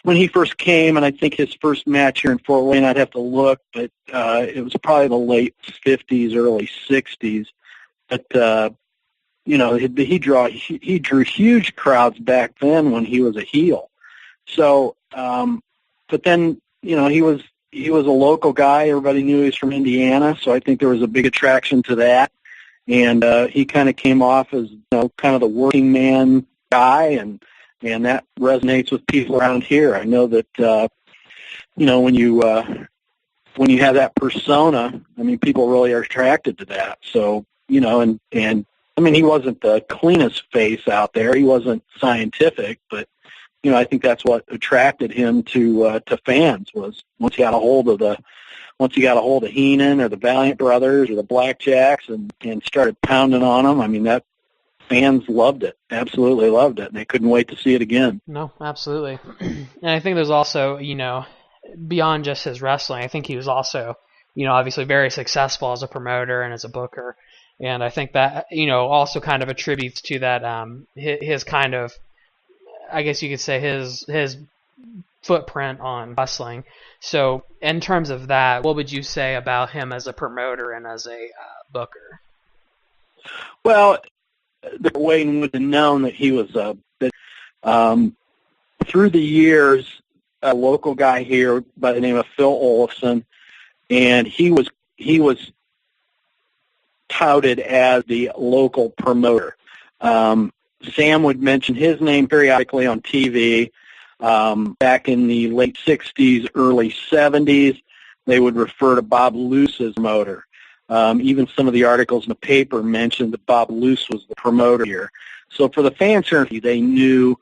when he first came, and I think his first match here in Fort Wayne, I'd have to look, but it was probably the late 50s, early 60s. But he drew huge crowds back then when he was a heel. So, but then he he was a local guy. Everybody knew he was from Indiana, so I think there was a big attraction to that. And he kind of came off as, kind of the working man guy, and that resonates with people around here. I know that, when you have that persona, I mean, people really are attracted to that. So, and I mean, he wasn't the cleanest face out there. He wasn't scientific, but, I think that's what attracted him to fans, was once he got a hold of Heenan or the Valiant Brothers or the Blackjacks and started pounding on them. I mean, that fans loved it, absolutely loved it, and they couldn't wait to see it again. No, absolutely. And I think there's also, beyond just his wrestling, I think he was also, obviously very successful as a promoter and as a booker. And I think that, also kind of attributes to that, his kind of, I guess you could say his footprint on wrestling. So in terms of that, what would you say about him as a promoter and as a booker? Well, Wayne would have known that he was through the years, a local guy here by the name of Phil Olafson, and he was touted as the local promoter. Sam would mention his name periodically on TV. Back in the late 60s, early 70s, they would refer to Bob Luce as promoter. Even some of the articles in the paper mentioned that Bob Luce was the promoter here. So for the fans, they knew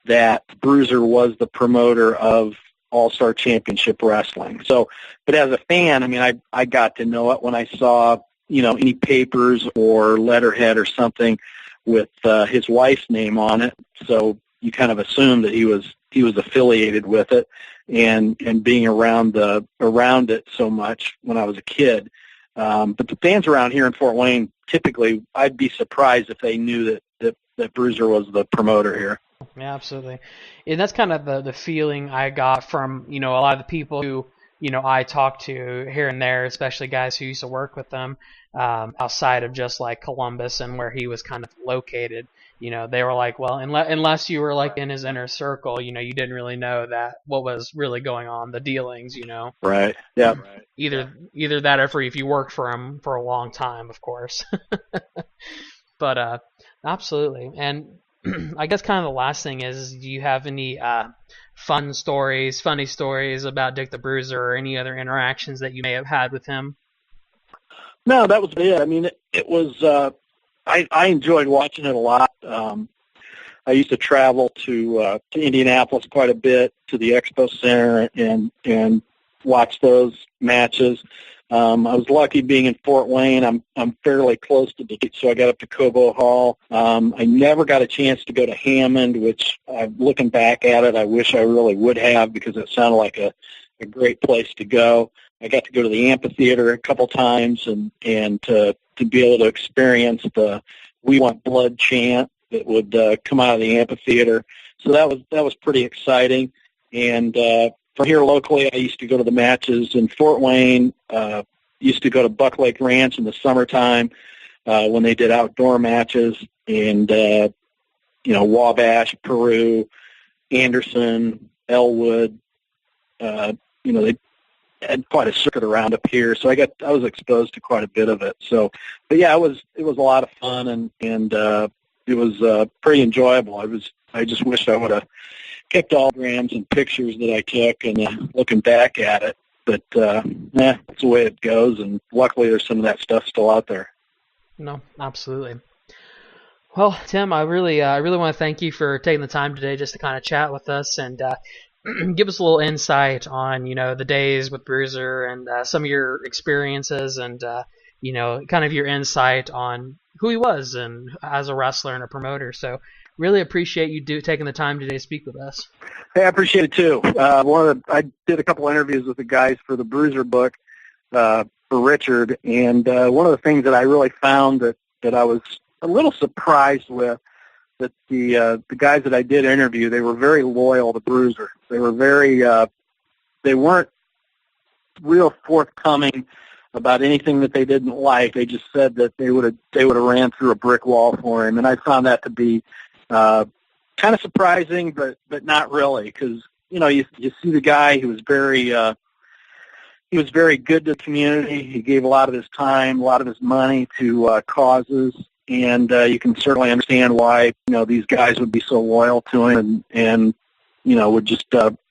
that Bruiser was the promoter of All-Star Championship Wrestling. So, but as a fan, I mean, I got to know it when I saw, any papers or letterhead or something with his wife's name on it. So you kind of assumed that he was affiliated with it, and being around it so much when I was a kid. But the fans around here in Fort Wayne, typically, I'd be surprised if they knew that Bruiser was the promoter here. Yeah, absolutely. And that's kind of the feeling I got from, a lot of the people who, I talked to here and there, especially guys who used to work with them outside of just like Columbus and where he was kind of located. They were like, well, unless you were like in his inner circle, you didn't really know that what was really going on, the dealings, Right. Yeah. Either that or if you worked for him for a long time, of course. But absolutely. And I guess kind of the last thing is, do you have any funny stories about Dick the Bruiser or any other interactions that you may have had with him? No, that was it. I mean, it was, I enjoyed watching it a lot. I used to travel to Indianapolis quite a bit, to the Expo Center, and watch those matches. I was lucky being in Fort Wayne. I'm fairly close to Detroit, so I got up to Cobo Hall. I never got a chance to go to Hammond, which, looking back at it, I wish I really would have, because it sounded like a great place to go. I got to go to the amphitheater a couple times and to be able to experience the "We Want Blood" chant that would come out of the amphitheater. So that was pretty exciting. And from here locally, I used to go to the matches in Fort Wayne. Used to go to Buck Lake Ranch in the summertime when they did outdoor matches. And Wabash, Peru, Anderson, Elwood. They had quite a circuit around up here, so I was exposed to quite a bit of it. So, but yeah, it was a lot of fun, and it was pretty enjoyable. I just wished I would have kept all grams and pictures that I took, and looking back at it. But that's the way it goes, and luckily there's some of that stuff still out there. No, absolutely. Well, Tim, I really want to thank you for taking the time today just to kind of chat with us and give us a little insight on, the days with Bruiser and some of your experiences and, kind of your insight on who he was and as a wrestler and a promoter. So really appreciate you taking the time today to speak with us. Hey, I appreciate it too. I did a couple interviews with the guys for the Bruiser book for Richard, and one of the things that I really found that I was a little surprised with, that the guys that I did interview, they were very loyal to Bruiser. They were they weren't real forthcoming about anything that they didn't like. They just said that they would have ran through a brick wall for him, and I found that to be kind of surprising, but not really, because you see the guy who was very he was very good to the community. He gave a lot of his time, a lot of his money to causes, and you can certainly understand why these guys would be so loyal to him and would just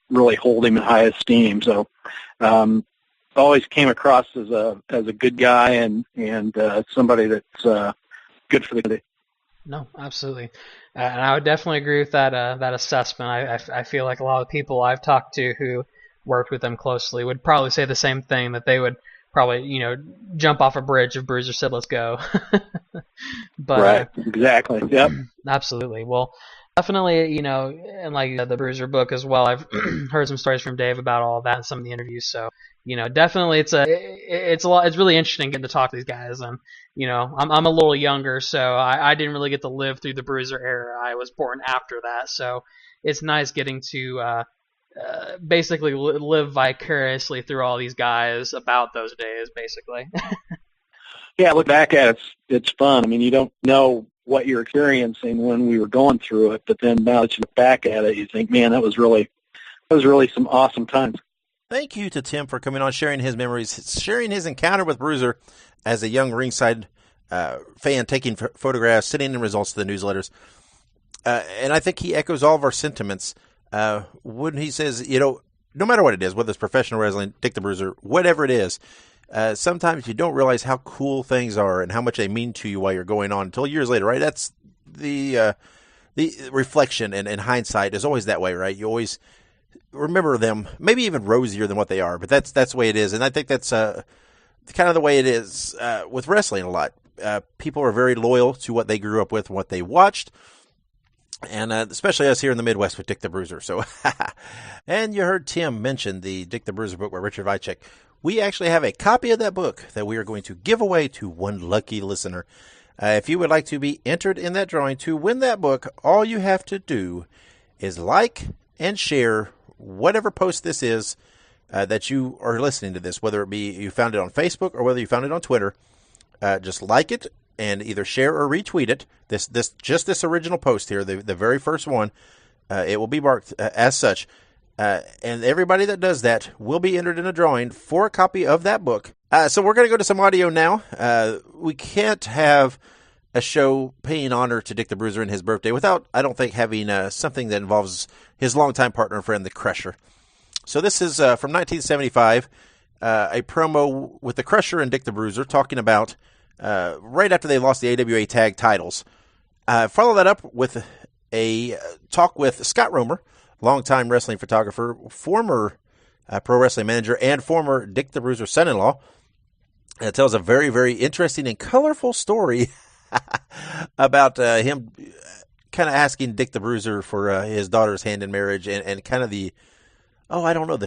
really hold him in high esteem. So always came across as a good guy and somebody that's good for the community. No, absolutely. And I would definitely agree with that assessment. I feel like a lot of people I've talked to who worked with them closely would probably say the same thing, that they would probably, jump off a bridge if Bruiser said, let's go. But, right, exactly. Yep. Absolutely. Well, definitely, and like the Bruiser book as well, I've heard some stories from Dave about all of that in some of the interviews. So, definitely it's really interesting getting to talk to these guys. And, I'm a little younger, so I didn't really get to live through the Bruiser era. I was born after that. So it's nice getting to basically live vicariously through all these guys about those days, basically. Yeah, look back at it, it's fun. I mean, you don't know what you're experiencing when we were going through it, but then now that you look back at it, you think, man, that was really some awesome times. Thank you to Tim for coming on, sharing his memories, sharing his encounter with Bruiser as a young ringside fan, taking photographs, sending in results to the newsletters. And I think he echoes all of our sentiments when he says, no matter what it is, whether it's professional wrestling, Dick the Bruiser, whatever it is, sometimes you don't realize how cool things are and how much they mean to you while you're going on until years later, right? That's the reflection and hindsight is always that way, right? You always remember them, maybe even rosier than what they are, but that's the way it is. And I think that's kind of the way it is with wrestling a lot. People are very loyal to what they grew up with and what they watched. And especially us here in the Midwest with Dick the Bruiser. So, and you heard Tim mention the Dick the Bruiser book by Richard Vicek. We actually have a copy of that book that we are going to give away to one lucky listener. If you would like to be entered in that drawing to win that book, all you have to do is like and share whatever post this is that you are listening to this, whether it be you found it on Facebook or whether you found it on Twitter. Just like it and either share or retweet it. This original post here, the very first one, it will be marked as such. And everybody that does that will be entered in a drawing for a copy of that book. So we're going to go to some audio now. We can't have a show paying honor to Dick the Bruiser and his birthday without, I don't think, having something that involves his longtime partner and friend, the Crusher. So this is from 1975, a promo with the Crusher and Dick the Bruiser talking about right after they lost the AWA tag titles. Follow that up with a talk with Scott Romer, longtime wrestling photographer, former pro wrestling manager, and former Dick the Bruiser son-in-law. It tells a very, very interesting and colorful story about him kind of asking Dick the Bruiser for his daughter's hand in marriage and kind of the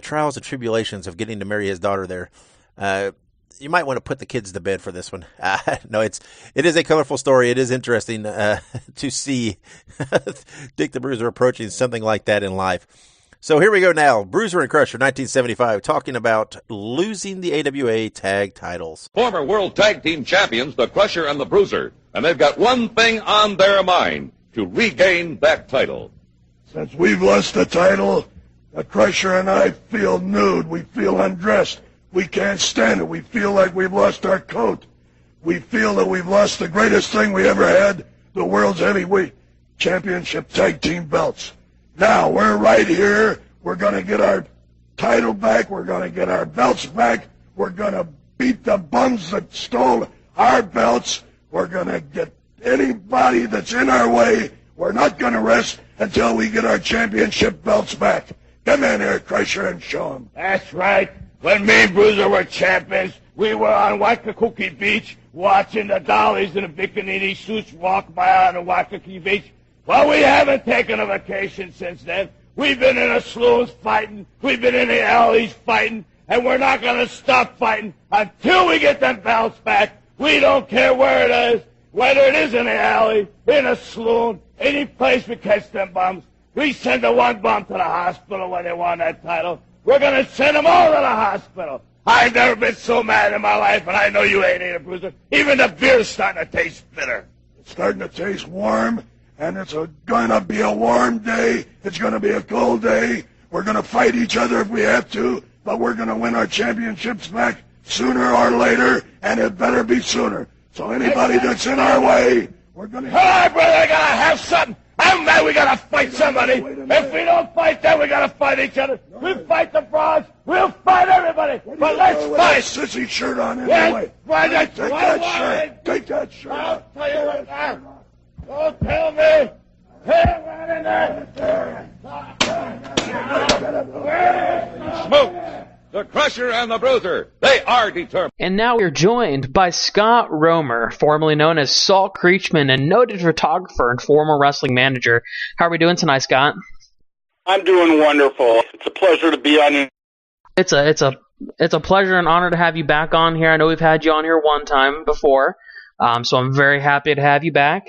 trials and tribulations of getting to marry his daughter there. You might want to put the kids to bed for this one. No, it is a colorful story. It is interesting to see Dick the Bruiser approaching something like that in life. So here we go now. Bruiser and Crusher, 1975, talking about losing the AWA tag titles. Former World Tag Team Champions, the Crusher and the Bruiser. And they've got one thing on their mind, to regain that title. Since we've lost the title, the Crusher and I feel nude. We feel undressed. We can't stand it. We feel like we've lost our coat. We feel that we've lost the greatest thing we ever had, the World's Heavyweight Championship Tag Team belts. Now, we're right here. We're going to get our title back. We're going to get our belts back. We're going to beat the bums that stole our belts. We're going to get anybody that's in our way. We're not going to rest until we get our championship belts back. Come in here, Crusher, and show them. That's right. When me and Bruiser were champions, we were on Waikiki Beach watching the dollies in the bikini suits walk by on the Waikiki Beach. Well, we haven't taken a vacation since then. We've been in the saloons fighting. We've been in the alleys fighting. And we're not going to stop fighting until we get them belts back. We don't care where it is, whether it is in the alley, in a saloon, any place we catch them bums. We send the one bum to the hospital when they won that title. We're going to send them all to the hospital. I've never been so mad in my life, and I know you ain't either, Bruiser. Even the beer's starting to taste bitter. It's starting to taste warm, and it's going to be a warm day. It's going to be a cold day. We're going to fight each other if we have to. but we're going to win our championships back sooner or later, and it better be sooner. So anybody that's in our way, we're going to... All right, brother, I got to have something. I'm mad we got to fight somebody. If we don't fight them, we got to fight each other. We'll fight the frauds. We'll fight everybody. But let's fight. Sissy shirt on anyway. Yes, Take that shirt. Take that shirt. I'll tell you what now. Don't tell me. Hey, right in there. Smoke, the Crusher and the Bruiser, they are determined. And now we're joined by Scott Romer, formerly known as Salt Creechman and noted photographer and former wrestling manager. How are we doing tonight, Scott? I'm doing wonderful. It's a pleasure to be on your... It's a pleasure and honor to have you back on here. I know we've had you on here one time before, so I'm very happy to have you back.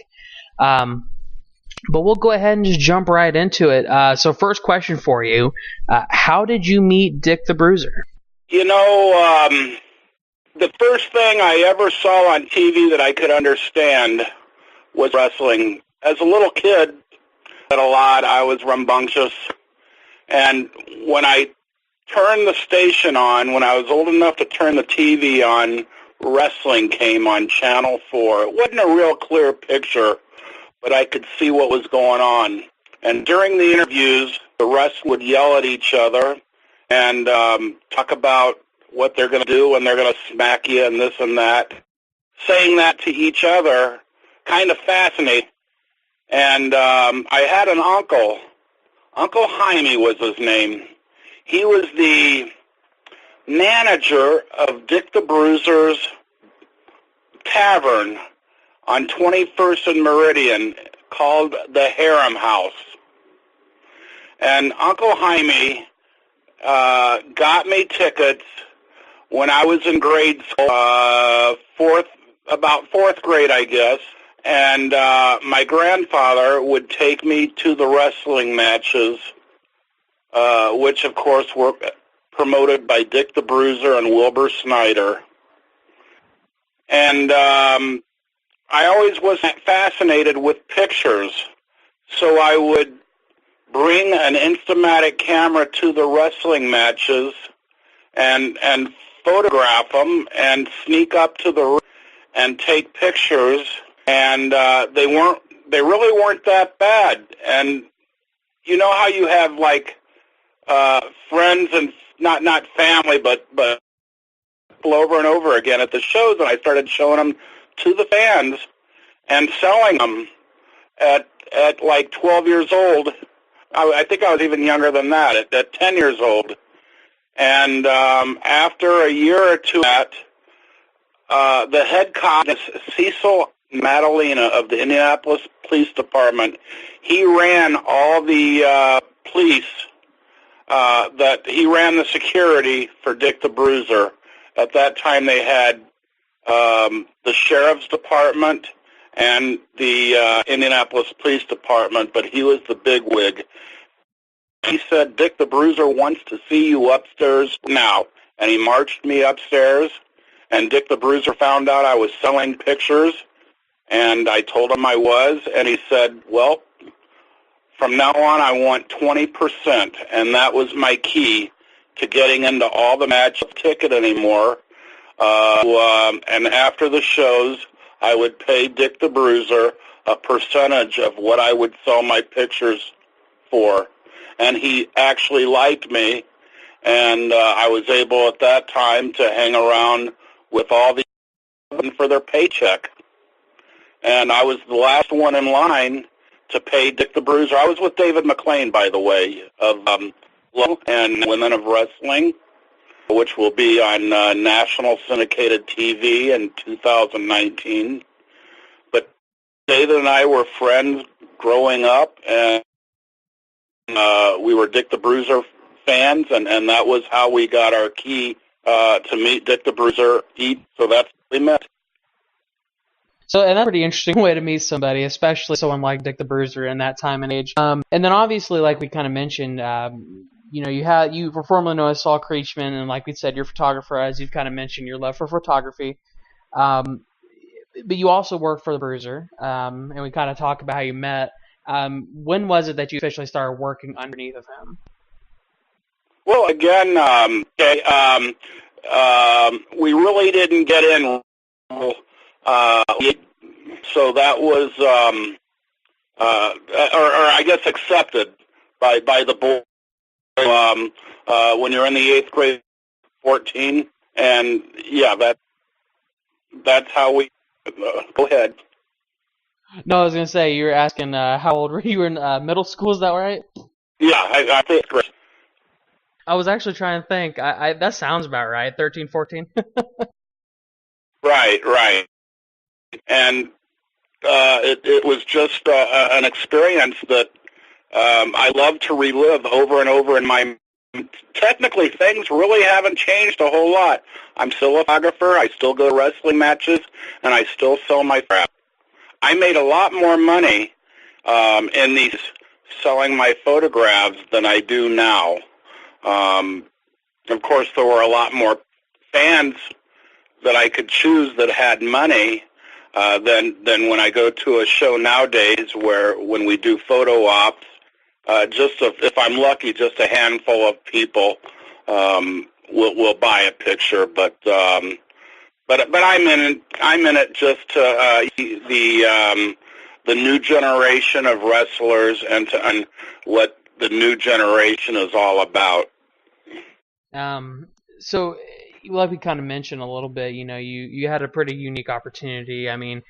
But we'll go ahead and just jump right into it. So first question for you, how did you meet Dick the Bruiser? You know, the first thing I ever saw on TV that I could understand was wrestling. As a little kid, a lot, I was rambunctious. And when I turned the station on, when I was old enough to turn the TV on, wrestling came on Channel 4. It wasn't a real clear picture, but I could see what was going on. And during the interviews, the rest would yell at each other and talk about what they're going to do when they're going to smack you and this and that. Saying that to each other, kind of fascinating. And I had an uncle. Uncle Jaime was his name. He was the manager of Dick the Bruiser's tavern on 21st and Meridian called the Harem House. And Uncle Jaime got me tickets when I was in grade school, about fourth grade, I guess. And my grandfather would take me to the wrestling matches, which, of course, were promoted by Dick the Bruiser and Wilbur Snyder. And I always was fascinated with pictures, so I would bring an Instamatic camera to the wrestling matches and photograph them and sneak up to the room and take pictures. And they really weren't that bad. And you know how you have like friends and not family, but over and over again at the shows, and I started showing them to the fans and selling them at like 12 years old. I think I was even younger than that, at 10 years old. And after a year or two, the head cop, Cecil Madalena of the Indianapolis Police Department, he ran all the police, he ran the security for Dick the Bruiser. At that time they had the Sheriff's Department and the Indianapolis Police Department, but he was the bigwig. He said, Dick the Bruiser wants to see you upstairs now. And he marched me upstairs, and Dick the Bruiser found out I was selling pictures, and I told him I was, and he said, well, from now on I want 20%, and that was my key to getting into all the match ticket anymore. And after the shows, I would pay Dick the Bruiser a percentage of what I would sell my pictures for. And he actually liked me, and I was able at that time to hang around with all the for their paycheck. And I was the last one in line to pay Dick the Bruiser. I was with David McLean, by the way, of and Women of Wrestling, which will be on national syndicated TV in 2019. But David and I were friends growing up, and we were Dick the Bruiser fans, and that was how we got our key to meet Dick the Bruiser. So that's how we met. So, and that's a pretty interesting way to meet somebody, especially someone like Dick the Bruiser in that time and age. And then obviously, like we kind of mentioned, you were formerly known as Saul Creechman, and like we said, you're a photographer, as you've kind of mentioned, your love for photography. But you also work for the Bruiser, and we kind of talk about how you met. When was it that you officially started working underneath of him? Well, again, we really didn't get in, so that was, or I guess accepted by the board when you're in the 8th grade, 14, and yeah, that's how we. Go ahead. No, I was gonna say you were asking how old were you in middle school? Is that right? Yeah, I think. I was actually trying to think. That sounds about right. 13, 14. Right. And it was just an experience that I love to relive over and over in my. Technically, things really haven't changed a whole lot. I'm still a photographer. I still go to wrestling matches, and I still sell my crap. I made a lot more money in these selling my photographs than I do now. Of course, there were a lot more fans that I could choose that had money than when I go to a show nowadays where when we do photo ops, if I'm lucky, just a handful of people will buy a picture. But I'm in it just to the new generation of wrestlers and what the new generation is all about. So, like we kind of mentioned a little bit, you had a pretty unique opportunity. I mean,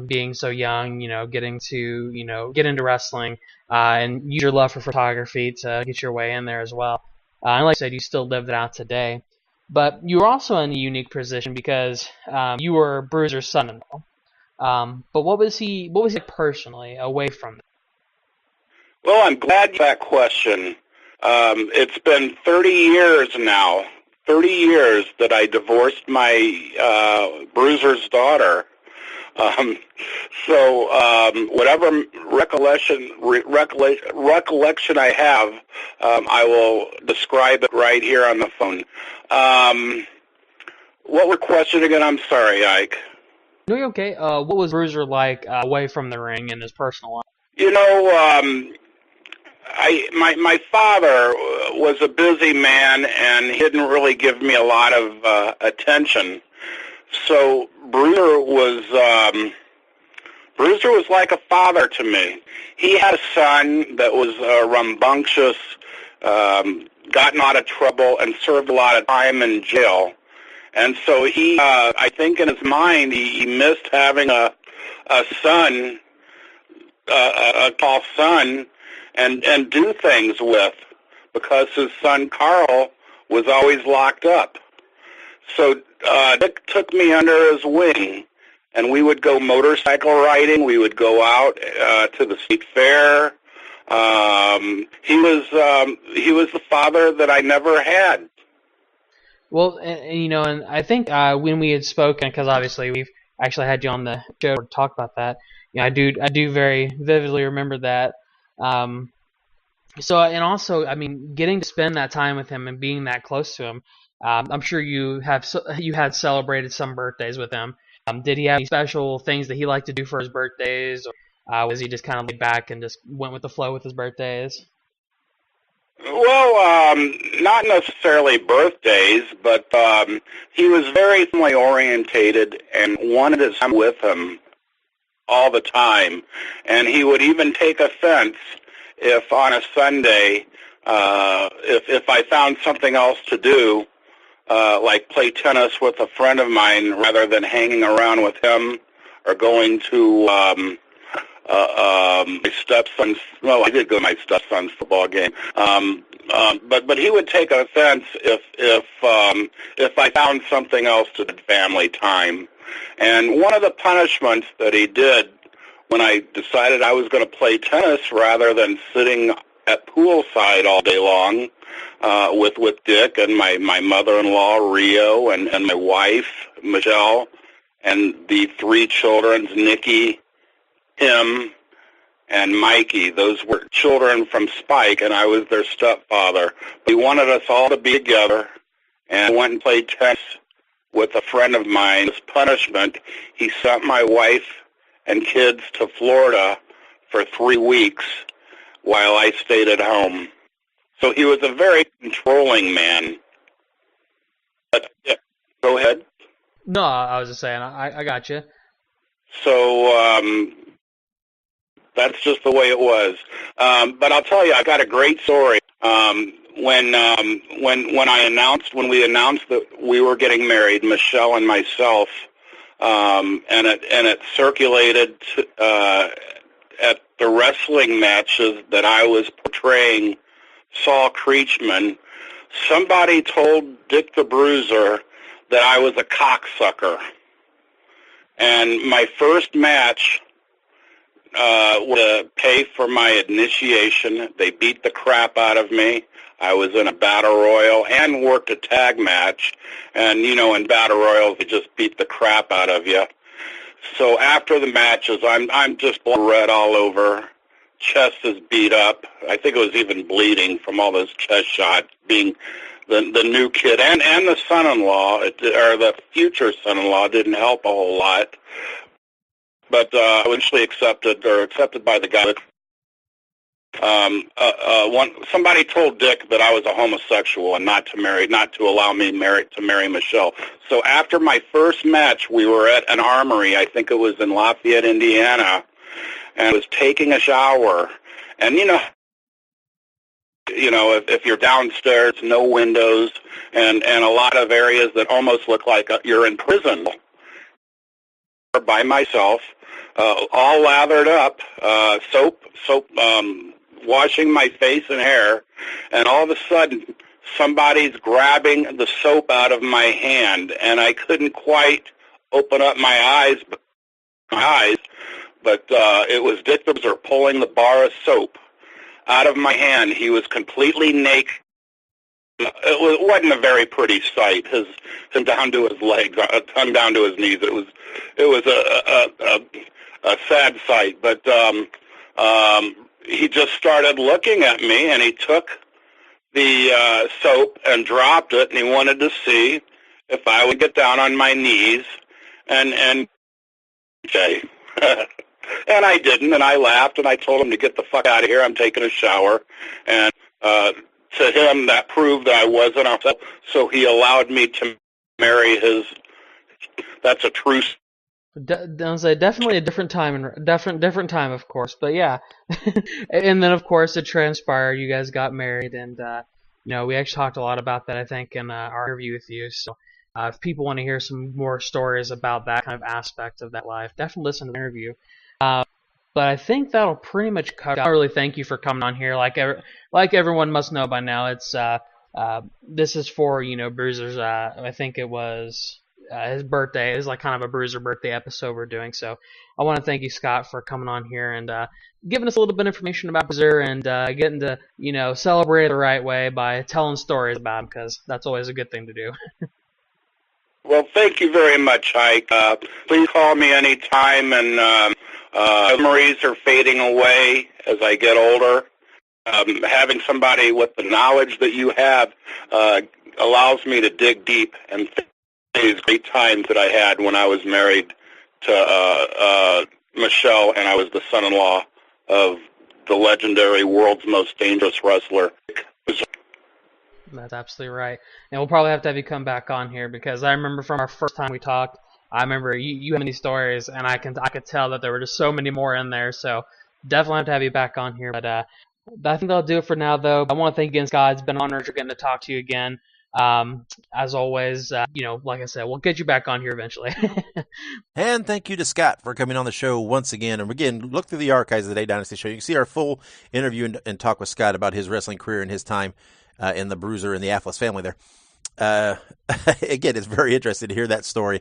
being so young, getting to, get into wrestling, and use your love for photography to get your way in there as well. And like I said, you still live it out today. But you were also in a unique position because you were Bruiser's son-in-law. But what was he like personally away from that? Well, I'm glad that question. It's been 30 years now. 30 years that I divorced my Bruiser's daughter. Whatever recollection I have, I will describe it right here on the phone. What was the question again? I'm sorry, Ike. No, you're okay. What was Bruiser like away from the ring in his personal life? My father was a busy man, and he didn't really give me a lot of attention. So Bruiser was like a father to me. He had a son that was rambunctious, got in a lot of trouble, and served a lot of time in jail. And so he, I think in his mind, he missed having a son, a tall son, and do things with, because his son Carl was always locked up. So Dick took me under his wing, and we would go motorcycle riding. We would go out to the state fair. He was the father that I never had. Well, and I think when we had spoken, because obviously we've actually had you on the show to talk about that. I do very vividly remember that. So, and also, I mean, getting to spend that time with him and being that close to him, I'm sure you had celebrated some birthdays with him. Did he have any special things that he liked to do for his birthdays, or was he just kind of laid back and just went with the flow with his birthdays? Well, not necessarily birthdays, but he was very family orientated and wanted his son with him all the time. And he would even take offense if on a Sunday, if I found something else to do, like play tennis with a friend of mine rather than hanging around with him or going to my stepson's. Well, I did go to my stepson's football game, but he would take offense if I found something else to do family time. And one of the punishments that he did when I decided I was going to play tennis rather than sitting at poolside all day long with Dick and my mother-in-law Rio and my wife Michelle and the three children, Nikki, him, and Mikey. Those were children from Spike, and I was their stepfather. He wanted us all to be together, and I went and played tennis with a friend of mine. As punishment, he sent my wife and kids to Florida for 3 weeks while I stayed at home. So he was a very controlling man. But, yeah, go ahead. No, I was just saying, I got you. So that's just the way it was. But I'll tell you, I got a great story. When we announced that we were getting married, Michelle and myself, and it circulated at the wrestling matches that I was portraying Saul Creechman. Somebody told Dick the Bruiser that I was a cocksucker. And my first match was to pay for my initiation. They beat the crap out of me. I was in a battle royal and worked a tag match. And, you know, in battle royals, they just beat the crap out of you. So after the matches, I'm just blood red all over. Chest is beat up. I think it was even bleeding from all those chest shots, being the new kid. And the son-in-law, or the future son-in-law, didn't help a whole lot. But eventually accepted by the guy. Somebody told Dick that I was a homosexual and not to allow me to marry Michelle. So after my first match, we were at an armory. I think it was in Lafayette, Indiana, and I was taking a shower. And you know, if you're downstairs, no windows, and a lot of areas that almost look like you're in prison. By myself, all lathered up, soap, washing my face and hair, and all of a sudden somebody's grabbing the soap out of my hand, and I couldn't quite open up my eyes, but it was Dick the Bruiser pulling the bar of soap out of my hand. He was completely naked. It wasn't a very pretty sight. Him down to his legs, hung down to his knees. It was a sad sight. But he just started looking at me, and he took the soap and dropped it, and he wanted to see if I would get down on my knees and okay. And I didn't, and I laughed, and I told him to get the fuck out of here. I'm taking a shower, and to him, that proved that I wasn't. So he allowed me to marry his. That's a truce. Definitely a different time, different time, of course. But yeah, and then of course it transpired. You guys got married, and we actually talked a lot about that. I think in our interview with you. So if people want to hear some more stories about that kind of aspect of that life, definitely listen to the interview. But I think that'll pretty much cover. I really thank you for coming on here. Like everyone must know by now, it's this is for Bruiser's. I think it was his birthday. It was like kind of a Bruiser birthday episode we're doing. So I want to thank you, Scott, for coming on here and giving us a little bit of information about Bruiser and getting to celebrate it the right way by telling stories about him, because that's always a good thing to do. Well, thank you very much, Ike. Please call me anytime, and memories are fading away as I get older. Having somebody with the knowledge that you have allows me to dig deep and think these great times that I had when I was married to Michelle, and I was the son-in-law of the legendary world's most dangerous wrestler. That's absolutely right. And we'll probably have to have you come back on here, because I remember from our first time we talked, I remember you had these stories, and I could tell that there were just so many more in there. So definitely have to have you back on here. But I think that'll do it for now, though. I want to thank you again, Scott. It's been an honor getting to talk to you again. As always, like I said, we'll get you back on here eventually. And thank you to Scott for coming on the show once again. And again, look through the archives of the Dave Dynasty Show. You can see our full interview and talk with Scott about his wrestling career and his time in the Bruiser and the Atlas family there. Again, it's very interesting to hear that story.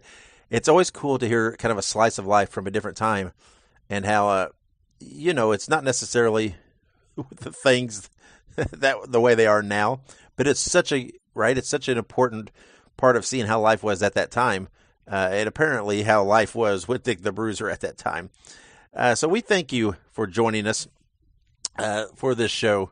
It's always cool to hear kind of a slice of life from a different time, and how, it's not necessarily the things that the way they are now, but it's such an important part of seeing how life was at that time, and apparently how life was with Dick the Bruiser at that time. So we thank you for joining us for this show,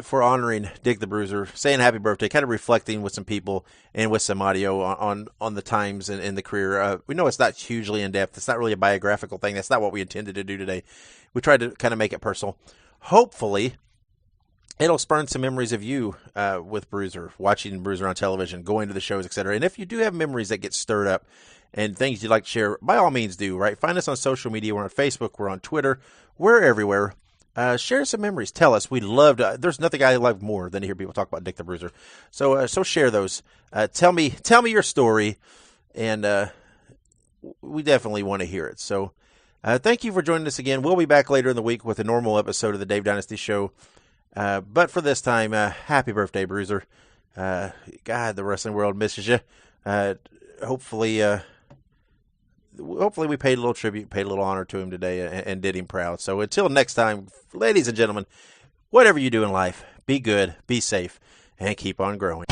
for honoring Dick the Bruiser, saying happy birthday, kind of reflecting with some people and with some audio on the times and in the career. We know it's not hugely in-depth. It's not really a biographical thing. That's not what we intended to do today. We tried to kind of make it personal. Hopefully, it'll spurn some memories of you with Bruiser, watching Bruiser on television, going to the shows, etc. And if you do have memories that get stirred up and things you'd like to share, by all means do, right? Find us on social media. We're on Facebook. We're on Twitter. We're everywhere. Share some memories. Tell us. We'd love to. There's nothing I love more than to hear people talk about Dick the Bruiser. So share those. Tell me your story, and we definitely want to hear it. So thank you for joining us again. We'll be back later in the week with a normal episode of the Dave Dynasty Show. But for this time, happy birthday, Bruiser. God, the wrestling world misses you. Hopefully we paid a little tribute, paid a little honor to him today, and did him proud. So until next time, ladies and gentlemen, whatever you do in life, be good, be safe, and keep on growing.